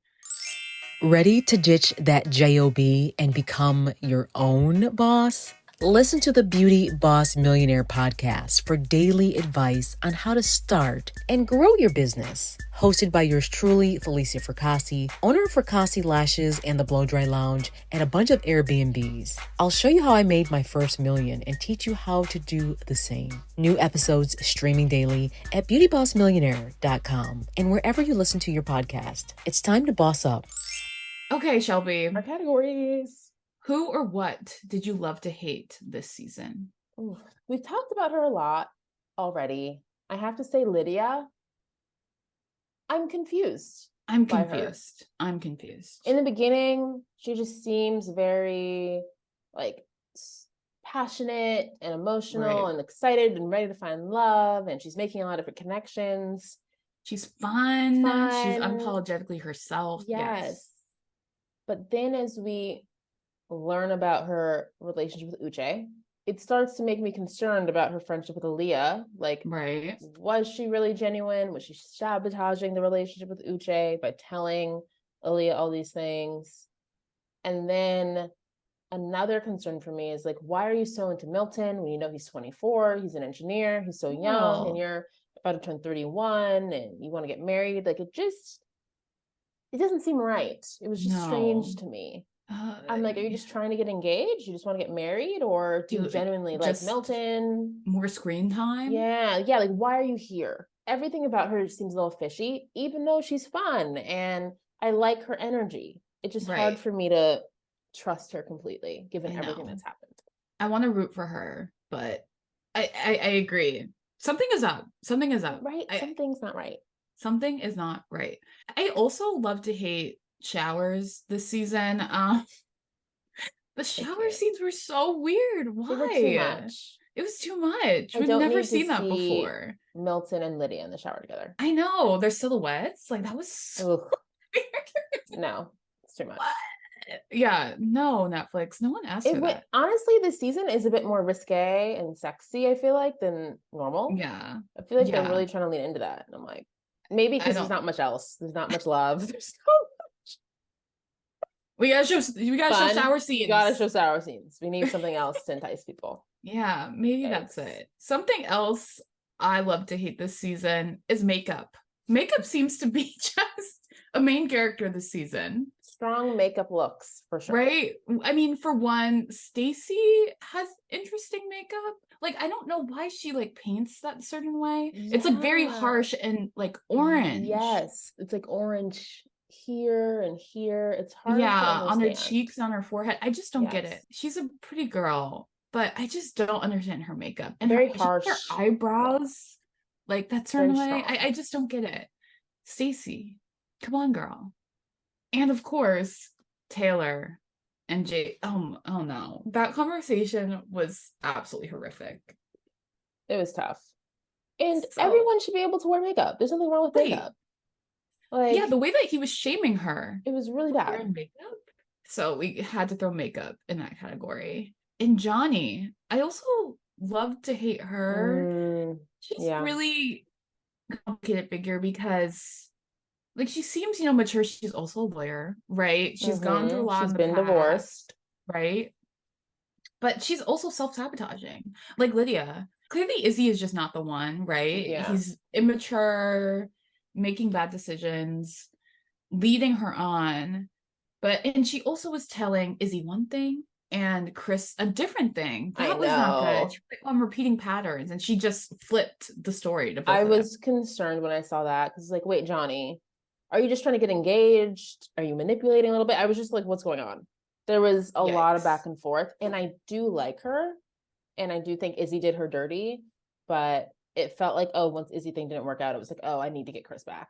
Speaker 3: Ready to ditch that job and become your own boss? Listen to the Beauty Boss Millionaire podcast for daily advice on how to start and grow your business. Hosted by yours truly, Felicia Fracassi, owner of Fracassi Lashes and the Blow Dry Lounge and a bunch of Airbnbs. I'll show you how I made my first million and teach you how to do the same. New episodes streaming daily at beautybossmillionaire.com and wherever you listen to your podcast. It's time to boss up.
Speaker 1: Okay, Shelby.
Speaker 2: Our categories.
Speaker 1: Who or what did you love to hate this season?
Speaker 2: Ooh, we've talked about her a lot already. I have to say Lydia. I'm confused.
Speaker 1: I'm confused.
Speaker 2: In the beginning, she just seems very like passionate and emotional and excited and ready to find love. And she's making a lot of different connections.
Speaker 1: She's fun. She's unapologetically herself. Yes.
Speaker 2: But then as we learn about her relationship with Uche, it starts to make me concerned about her friendship with Aaliyah. Like, was she really genuine? Was she sabotaging the relationship with Uche by telling Aaliyah all these things? And then another concern for me is like, why are you so into Milton when you know he's 24? He's an engineer. He's so young, and you're about to turn 31 and you want to get married. Like it doesn't seem right. It was just strange to me. I'm like, are you just trying to get engaged? You just want to get married? Or do you genuinely like Milton?
Speaker 1: More screen time?
Speaker 2: Yeah. Like, why are you here? Everything about her seems a little fishy, even though she's fun and I like her energy. It's just hard for me to trust her completely, given everything that's happened.
Speaker 1: I want to root for her, but I agree. Something is up. Something is up.
Speaker 2: Right? Something's not right.
Speaker 1: Something is not right. I also love to hate showers this season. The shower scenes were so weird. Why?
Speaker 2: They were too much.
Speaker 1: It was too much. We've never seen that before.
Speaker 2: Milton and Lydia in the shower together.
Speaker 1: I know. Their silhouettes. Like that was so weird.
Speaker 2: No, it's too much.
Speaker 1: What? Yeah, no, Netflix. No one asked for that.
Speaker 2: Honestly, this season is a bit more risque and sexy, I feel like, than normal.
Speaker 1: Yeah.
Speaker 2: I feel like they're really trying to lean into that. And I'm like, maybe because there's not much else. There's not much love. There's so much. We gotta show
Speaker 1: shower scenes.
Speaker 2: We gotta show shower scenes. We need something else to entice people.
Speaker 1: Yeah, maybe that's it. Something else I love to hate this season is makeup. Makeup seems to be just a main character this season.
Speaker 2: Strong makeup looks for sure.
Speaker 1: Right? I mean, for one, Stacey has interesting makeup. Like, I don't know why she like paints that certain way. Yeah. It's like very harsh and like orange.
Speaker 2: Yes. It's like orange here and here. It's hard.
Speaker 1: Yeah, on her cheeks, on her forehead. I just don't get it. She's a pretty girl, but I just don't understand her makeup. And
Speaker 2: very harsh.
Speaker 1: Her eyebrows, like that certain way. I just don't get it. Stacey, come on, girl. And of course, Taylor and Jay. Oh no. That conversation was absolutely horrific.
Speaker 2: It was tough. And everyone should be able to wear makeup. There's nothing wrong with makeup. Like,
Speaker 1: yeah, the way that he was shaming her.
Speaker 2: It was really bad.
Speaker 1: Makeup. So we had to throw makeup in that category. And Johnny, I also love to hate her. She's really complicated figure because like she seems, mature. She's also a lawyer, right? She's gone through a lot.
Speaker 2: She's been divorced,
Speaker 1: right? But she's also self-sabotaging. Like Lydia. Clearly Izzy is just not the one, right?
Speaker 2: Yeah.
Speaker 1: He's immature, making bad decisions, leading her on. And she also was telling Izzy one thing and Chris a different thing. That was not good. She was like, I'm repeating patterns, and she just flipped the story to both
Speaker 2: I
Speaker 1: of
Speaker 2: was
Speaker 1: them.
Speaker 2: concerned when I saw that because like, wait, Johnny, are you just trying to get engaged? Are you manipulating a little bit? I was just like, what's going on? There was a lot of back and forth, and I do like her, and I do think Izzy did her dirty, but it felt like, once Izzy thing didn't work out, it was like, I need to get Chris back.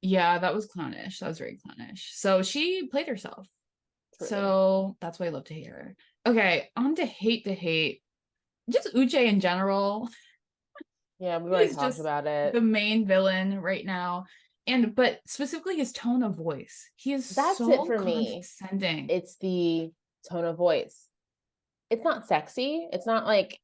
Speaker 1: Yeah, that was clownish. That was very clownish. So she played herself. Truly. So that's why I love to hate her. Okay, on to hate. Just Uche in general.
Speaker 2: Yeah, we already talked about it.
Speaker 1: The main villain right now. But specifically his tone of voice. That's so
Speaker 2: it for
Speaker 1: condescending.
Speaker 2: Me. It's the tone of voice. It's not sexy. It's not like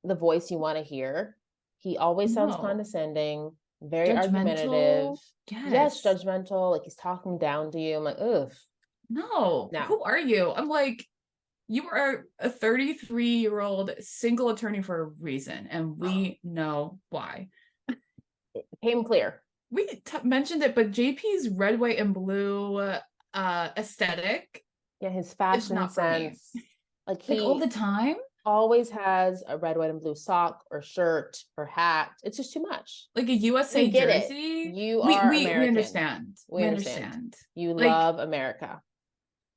Speaker 2: the voice you want to hear. He always sounds condescending, very argumentative. Yes, judgmental. Like he's talking down to you. I'm like, ugh.
Speaker 1: No. Who are you? I'm like, you are a 33-year-old single attorney for a reason, and we know why.
Speaker 2: It became clear.
Speaker 1: We mentioned it, but JP's red, white, and blue aesthetic.
Speaker 2: Yeah, his fashion sense. Like he
Speaker 1: all the time
Speaker 2: always has a red, white, and blue sock or shirt or hat. It's just too much.
Speaker 1: Like a USA jersey.
Speaker 2: You are American.
Speaker 1: We understand.
Speaker 2: We understand. You love America.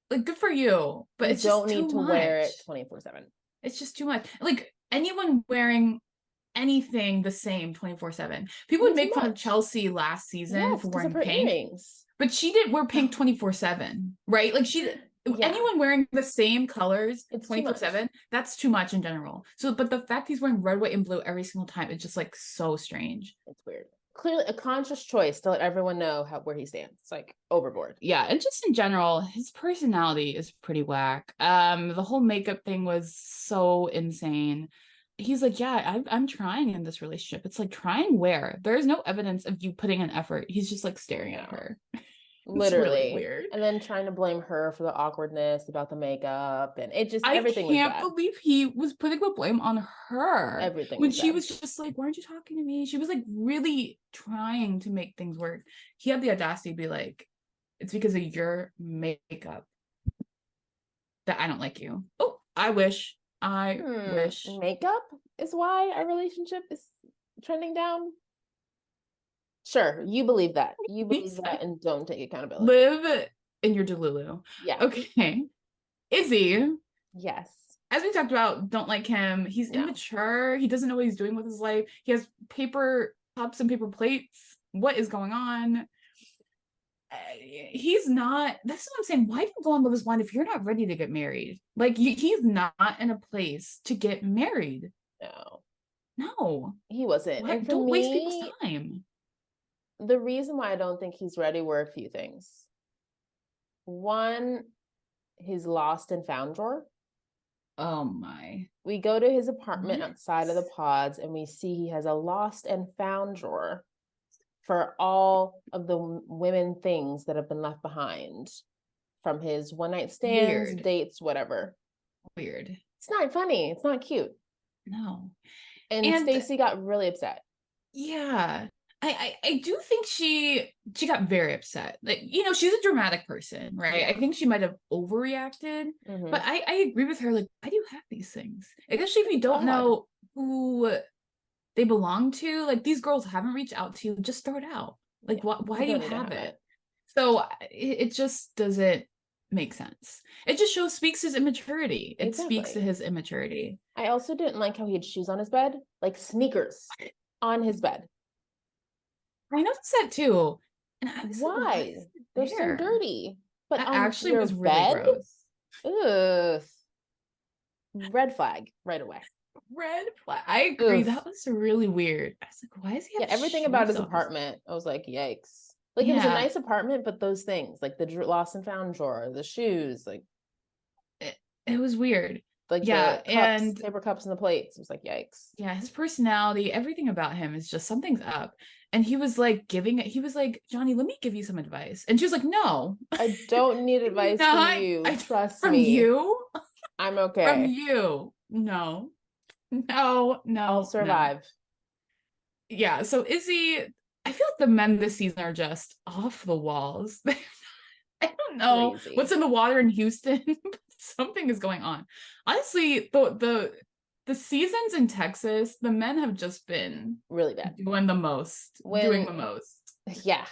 Speaker 1: Like, good for you, but
Speaker 2: you
Speaker 1: it's
Speaker 2: don't
Speaker 1: just
Speaker 2: need to
Speaker 1: much.
Speaker 2: Wear it 24/7.
Speaker 1: It's just too much. Like anyone wearing anything the same 24/7. People would make fun of Chelsea last season for wearing pink,
Speaker 2: earrings.
Speaker 1: But she didn't wear pink 24/7, right? Like anyone wearing the same colors 24/7, that's too much in general. So, but the fact he's wearing red, white, and blue every single time, it's just like so strange.
Speaker 2: It's weird. Clearly a conscious choice to let everyone know where he stands. It's like overboard.
Speaker 1: Yeah, and just in general, his personality is pretty whack. The whole makeup thing was so insane. He's like, yeah, I'm trying in this relationship. It's like, trying where? There is no evidence of you putting an effort. He's just like staring at her.
Speaker 2: Literally.
Speaker 1: Really weird.
Speaker 2: And then trying to blame her for the awkwardness about the makeup, and it just everything was bad.
Speaker 1: I can't believe he was putting the blame on her.
Speaker 2: Everything
Speaker 1: when
Speaker 2: was
Speaker 1: she
Speaker 2: bad.
Speaker 1: was just like, "Why aren't you talking to me?" She was like really trying to make things work. He had the audacity to be like, "It's because of your makeup that I don't like you." Oh, I wish.
Speaker 2: Makeup is why our relationship is trending down. Sure, you believe that. You believe that, and don't take accountability.
Speaker 1: Live in your Delulu.
Speaker 2: Yeah.
Speaker 1: Okay. Izzy.
Speaker 2: Yes.
Speaker 1: As we talked about, don't like him. He's immature. He doesn't know what he's doing with his life. He has paper cups and paper plates. What is going on? He's not. That's what I'm saying. Why do you go on Love Is Blind if you're not ready to get married? Like, he's not in a place to get married. No.
Speaker 2: He wasn't.
Speaker 1: Why?
Speaker 2: And for
Speaker 1: don't
Speaker 2: me,
Speaker 1: waste people's time.
Speaker 2: The reason why I don't think he's ready were a few things. One, his lost and found drawer.
Speaker 1: Oh my.
Speaker 2: We go to his apartment outside of the pods, and we see he has a lost and found drawer for all of the women things that have been left behind from his one night stands, dates, whatever.
Speaker 1: Weird.
Speaker 2: It's not funny. It's not cute.
Speaker 1: No.
Speaker 2: And Stacey got really upset.
Speaker 1: Yeah. I do think she got very upset. Like, she's a dramatic person, right? I think she might have overreacted, but I agree with her. Like, why do you have these things? Especially if you don't know who they belong to. Like, these girls haven't reached out to you. Just throw it out. Like, why do you have it? So it just doesn't make sense. It just speaks his immaturity. It speaks to his immaturity.
Speaker 2: I also didn't like how he had shoes on his bed, like sneakers on his bed.
Speaker 1: I noticed that too. And
Speaker 2: why? They're so dirty. But
Speaker 1: that
Speaker 2: on
Speaker 1: actually
Speaker 2: your
Speaker 1: was
Speaker 2: bed?
Speaker 1: Really gross.
Speaker 2: Ugh. Red flag right away.
Speaker 1: Red flag. I agree. Ugh. That was really weird. I was like, why is he?
Speaker 2: Everything about his apartment. I was like, yikes. Like, it was a nice apartment, but those things, like the lost and found drawer, the shoes, like
Speaker 1: it was weird.
Speaker 2: Like the cups, and paper cups and the plates. It was like, yikes.
Speaker 1: Yeah, his personality, everything about him is just something's up. And he was like Johnny, let me give you some advice. And she was like, no.
Speaker 2: I don't need advice from you. Trust me. From
Speaker 1: you?
Speaker 2: I'm okay.
Speaker 1: From you. No. I'll
Speaker 2: survive.
Speaker 1: No. Yeah, so Izzy, I feel like the men this season are just off the walls. I don't know what's in the water in Houston, but something is going on. Honestly, the seasons in Texas, the men have just been
Speaker 2: really bad.
Speaker 1: Doing the most.
Speaker 2: Yeah.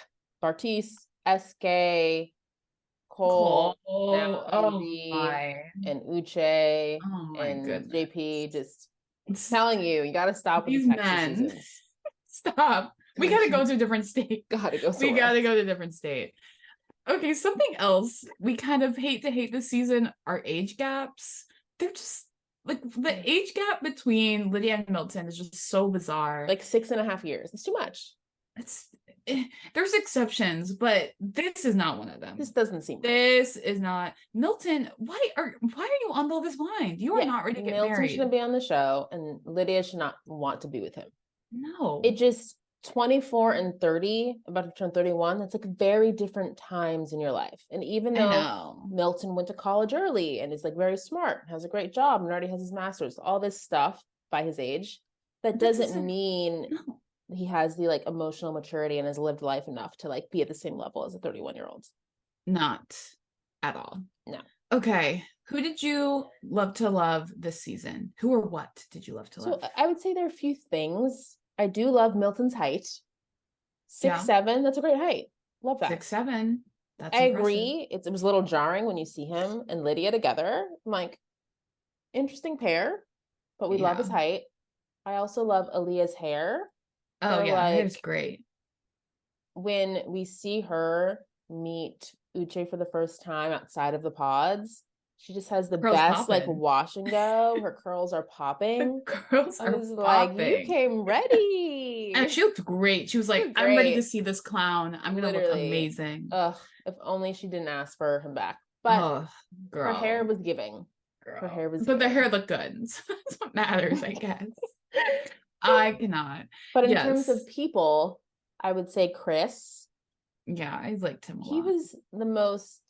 Speaker 2: Bartiz, SK, Cole, and Uche, and goodness. JP, just telling you gotta stop with the Texas seasons.
Speaker 1: Stop. We gotta go to a different state.
Speaker 2: We
Speaker 1: gotta go to a different state. Okay, something else we kind of hate this season are age gaps. They're just like the age gap between Lydia and Milton is just so bizarre.
Speaker 2: Like 6.5 years. It's too much.
Speaker 1: There's exceptions, but this is not one of them.
Speaker 2: This doesn't seem.
Speaker 1: This is not. Milton, why are you on Love Is Blind? You are not ready to get married.
Speaker 2: Milton shouldn't be on the show, and Lydia should not want to be with him.
Speaker 1: No.
Speaker 2: It just 24 and 30, about to turn 31, that's like very different times in your life. And even though Milton went to college early and is like very smart, has a great job, and already has his master's, all this stuff by his age, that doesn't mean he has the like emotional maturity and has lived life enough to like be at the same level as a 31-year-old.
Speaker 1: Not at all.
Speaker 2: No.
Speaker 1: Okay. Who did you love this season? Who or what did you love to love?
Speaker 2: So I would say there are a few things. I do love Milton's height. 6'7", that's a great height. Love that.
Speaker 1: 6'7". That's
Speaker 2: I agree. It was a little jarring when you see him and Lydia together. I'm like, interesting pair, but we love his height. I also love Aaliyah's hair.
Speaker 1: Oh, yeah, like, hair's great.
Speaker 2: When we see her meet Uche for the first time outside of the pods, she just has the best like wash and go. Her curls are popping.
Speaker 1: The curls are popping.
Speaker 2: Like, you came ready.
Speaker 1: And she looked great. She was like, I'm ready to see this clown. I'm going to look amazing.
Speaker 2: Ugh, if only she didn't ask for him back. But her hair was giving. Her hair was
Speaker 1: But the hair looked good. So that's what matters, I guess. I cannot.
Speaker 2: But in terms of people, I would say Chris.
Speaker 1: Yeah, I liked him a lot.
Speaker 2: He was the most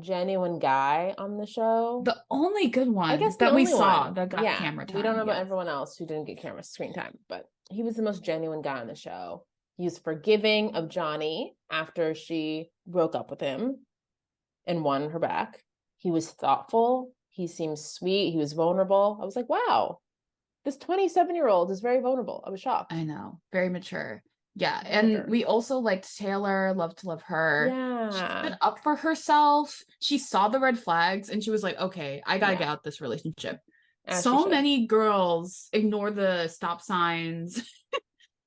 Speaker 2: genuine guy on the show.
Speaker 1: The only good one,
Speaker 2: I guess,
Speaker 1: that we saw that got camera time.
Speaker 2: We don't know about everyone else who didn't get camera screen time, but he was the most genuine guy on the show. He was forgiving of Johnny after she broke up with him and won her back. He was thoughtful. He seemed sweet. He was vulnerable. I was like, wow, this 27-year-old is very vulnerable. I was shocked.
Speaker 1: I know. Very mature. Yeah. And we also liked Taylor, Love to Love Her.
Speaker 2: Yeah.
Speaker 1: She stood up for herself. She saw the red flags and she was like, okay, I gotta get out this relationship. So many girls ignore the stop signs.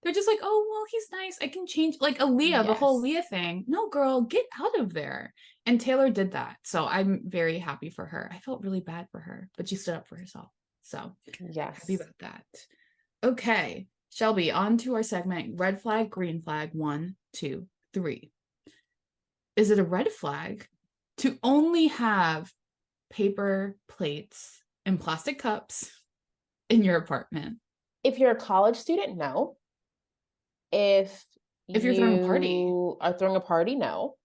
Speaker 1: They're just like, oh, well, he's nice. I can change. Like Aaliyah, the whole Aaliyah thing. No, girl, get out of there. And Taylor did that. So I'm very happy for her. I felt really bad for her, but she stood up for herself. So happy about that. Okay, Shelby, on to our segment, red flag, green flag, 1, 2, 3. Is it a red flag to only have paper plates and plastic cups in your apartment?
Speaker 2: If you're a college student, no. If
Speaker 1: you're throwing a party,
Speaker 2: are throwing a party, no.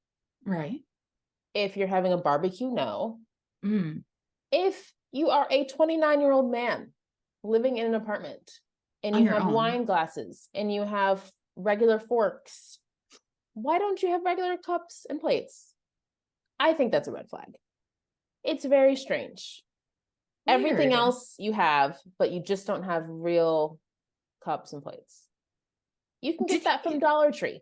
Speaker 1: Right.
Speaker 2: If you're having a barbecue, no. If you are a 29-year-old man living in an apartment and you have wine glasses and you have regular forks, why don't you have regular cups and plates? I think that's a red flag. It's very strange. Weird. Everything else you have, but you just don't have real cups and plates. You can get that from Dollar Tree.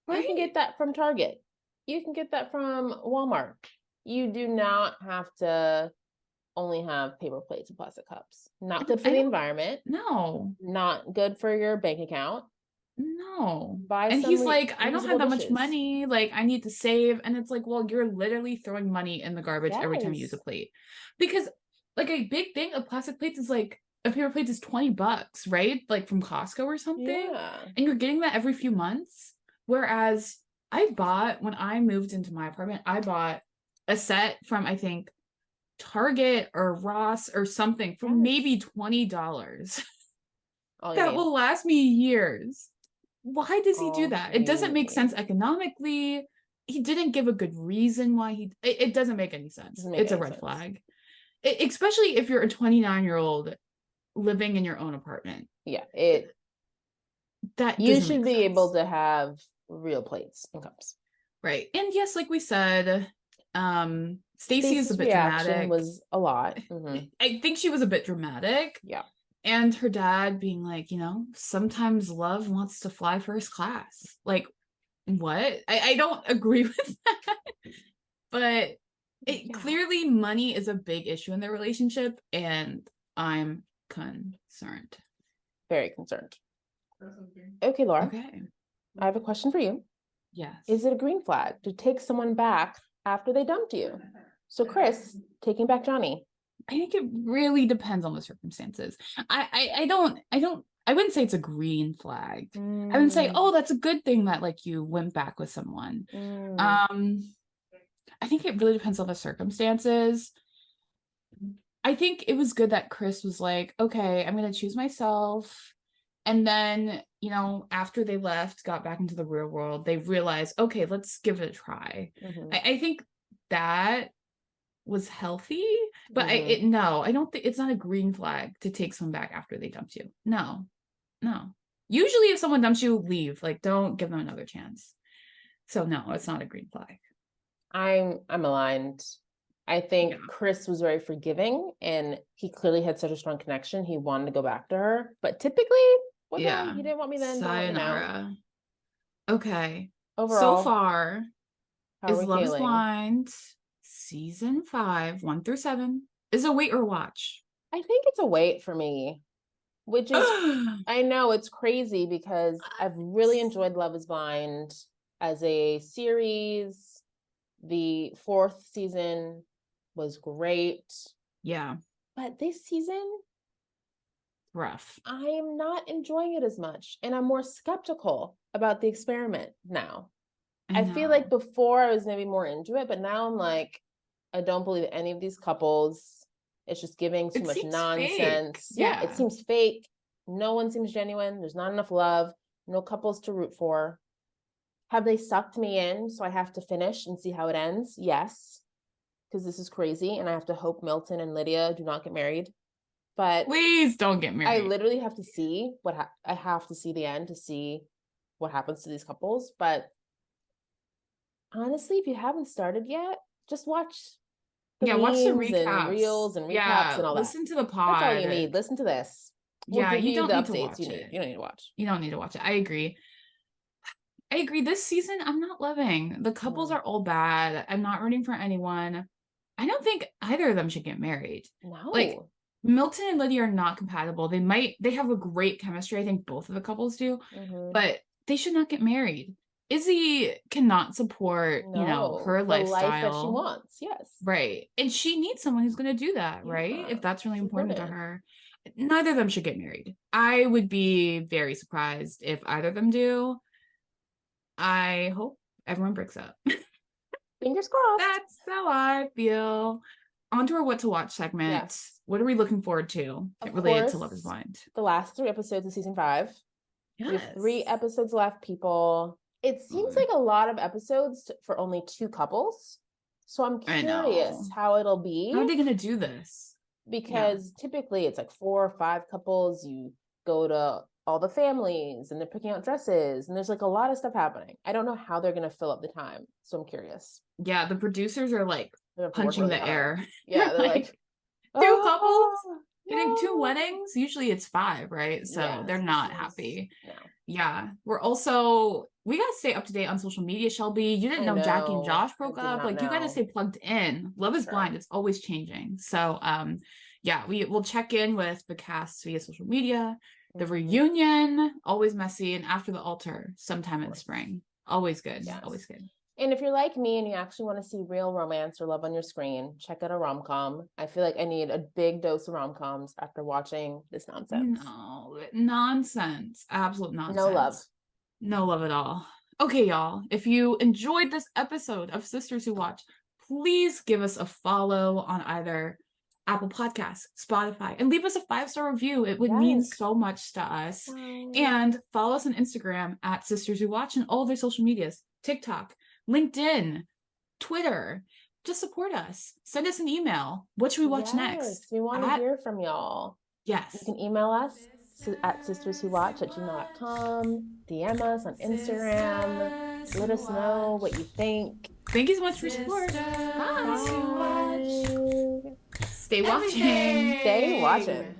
Speaker 2: Right? You can get that from Target. You can get that from Walmart. You do not have to only have paper plates and plastic cups. Not good for the environment.
Speaker 1: No.
Speaker 2: Not good for your bank account.
Speaker 1: No. And he's like, I don't have that much money. Like, I need to save. And it's like, well, you're literally throwing money in the garbage every time you use a plate. Because like a big thing of plastic plates is like, a paper plate is $20, right? Like from Costco or something. Yeah. And you're getting that every few months. Whereas when I moved into my apartment, I bought a set from, I think, Target or Ross or something for maybe $20. That will last me years. Why does he do that? It doesn't make sense economically. He didn't give a good reason why it doesn't make any sense. It's a red flag. Especially if you're a 29-year-old living in your own apartment. Yeah,
Speaker 2: you should be able to have real plates and cups.
Speaker 1: Right. And yes, like we said, Stacey is a bit dramatic.
Speaker 2: Was a lot.
Speaker 1: I think she was a bit dramatic. Yeah. And her dad being like, sometimes love wants to fly first class. Like, what? I don't agree with that. But clearly money is a big issue in their relationship, and I'm concerned.
Speaker 2: Very concerned. Okay, Laura. Okay. I have a question for you.
Speaker 1: Yes.
Speaker 2: Is it a green flag to take someone back after they dumped you? So Chris, taking back Johnny.
Speaker 1: I think it really depends on the circumstances. I wouldn't say it's a green flag. I wouldn't say, oh, that's a good thing that like you went back with someone. I think it really depends on the circumstances. I think it was good that Chris was like, okay, I'm going to choose myself. And then, after they left, got back into the real world, they realized, okay, let's give it a try. I think that was healthy, but I don't think it's not a green flag to take someone back after they dumped you. No. Usually if someone dumps you, leave. Like, don't give them another chance. So no, it's not a green flag.
Speaker 2: I'm aligned. I think Chris was very forgiving and he clearly had such a strong connection. He wanted to go back to her, but typically, he didn't want me then.
Speaker 1: Sayonara. Okay. Overall, so far, is Love is Blind season 5, 1 through 7 is a wait or watch?
Speaker 2: I think it's a wait for me, which is, I know it's crazy because I've really enjoyed Love is Blind as a series. The 4th season was great.
Speaker 1: Yeah.
Speaker 2: But this season,
Speaker 1: rough.
Speaker 2: I am not enjoying it as much. And I'm more skeptical about the experiment now. I feel like before I was maybe more into it, but now I'm like, I don't believe any of these couples. It's just giving too much nonsense. Yeah, it seems fake. No one seems genuine. There's not enough love. No couples to root for. Have they sucked me in so I have to finish and see how it ends? Yes, because this is crazy, and I have to hope Milton and Lydia do not get married. But
Speaker 1: please don't get married.
Speaker 2: I literally have to see I have to see the end to see what happens to these couples. But honestly, if you haven't started yet, just watch
Speaker 1: watch the recaps
Speaker 2: and reels and recaps and all that.
Speaker 1: Listen to the pod.
Speaker 2: That's all you need. Listen to this. We'll give
Speaker 1: you don't
Speaker 2: the
Speaker 1: need
Speaker 2: updates
Speaker 1: to watch
Speaker 2: you need.
Speaker 1: it.
Speaker 2: You don't need to watch.
Speaker 1: You don't need to watch it. I agree. This season I'm not loving. The couples are all bad. I'm not rooting for anyone. I don't think either of them should get married.
Speaker 2: No.
Speaker 1: Like, Milton and Lydia are not compatible. They have a great chemistry. I think both of the couples do, but they should not get married. Izzy cannot support, her lifestyle.
Speaker 2: The life that she wants, yes.
Speaker 1: Right. And she needs someone who's going to do that, right? If that's really important to her. Neither of them should get married. I would be very surprised if either of them do. I hope everyone breaks up.
Speaker 2: Fingers crossed.
Speaker 1: That's how I feel. On to our What to Watch segment. Yes. What are we looking forward to related to Love is Blind?
Speaker 2: The last 3 episodes of season 5.
Speaker 1: Yes.
Speaker 2: We have 3 episodes left, people. It seems like a lot of episodes for only 2 couples. So I'm curious how it'll be.
Speaker 1: How are they going to do this?
Speaker 2: Because typically it's like 4 or 5 couples. You go to all the families and they're picking out dresses and there's like a lot of stuff happening. I don't know how they're going to fill up the time. So I'm curious.
Speaker 1: Yeah, the producers are like punching really the air.
Speaker 2: Yeah, they're like
Speaker 1: 2 couples getting 2 weddings. Usually it's 5, right? So they're not happy.
Speaker 2: No.
Speaker 1: Yeah. We got to stay up to date on social media, Shelby. You didn't know Jackie and Josh broke up. Like, you got to stay plugged in. Love is Blind. It's always changing. So, we'll check in with the cast via social media. The reunion, always messy, and after the altar, sometime in the spring. Always good. Yes. Always good.
Speaker 2: And if you're like me and you actually want to see real romance or love on your screen, check out a rom-com. I feel like I need a big dose of rom-coms after watching this nonsense.
Speaker 1: No, nonsense. Absolute nonsense.
Speaker 2: No love.
Speaker 1: No love at all. Okay, y'all. If you enjoyed this episode of Sisters Who Watch, please give us a follow on either Apple Podcasts, Spotify, and leave us a 5-star review. It would mean so much to us. And follow us on Instagram at Sisters Who Watch and all their social medias, TikTok, LinkedIn, Twitter. Just support us. Send us an email. What should we watch next?
Speaker 2: We want to hear from y'all.
Speaker 1: Yes.
Speaker 2: You can email us at sisterswhowatch@gmail.com. DM us on Instagram. Let us know what you think.
Speaker 1: Thank you so much for your support. Bye.
Speaker 2: Bye.
Speaker 1: Stay watching.
Speaker 2: Stay watching.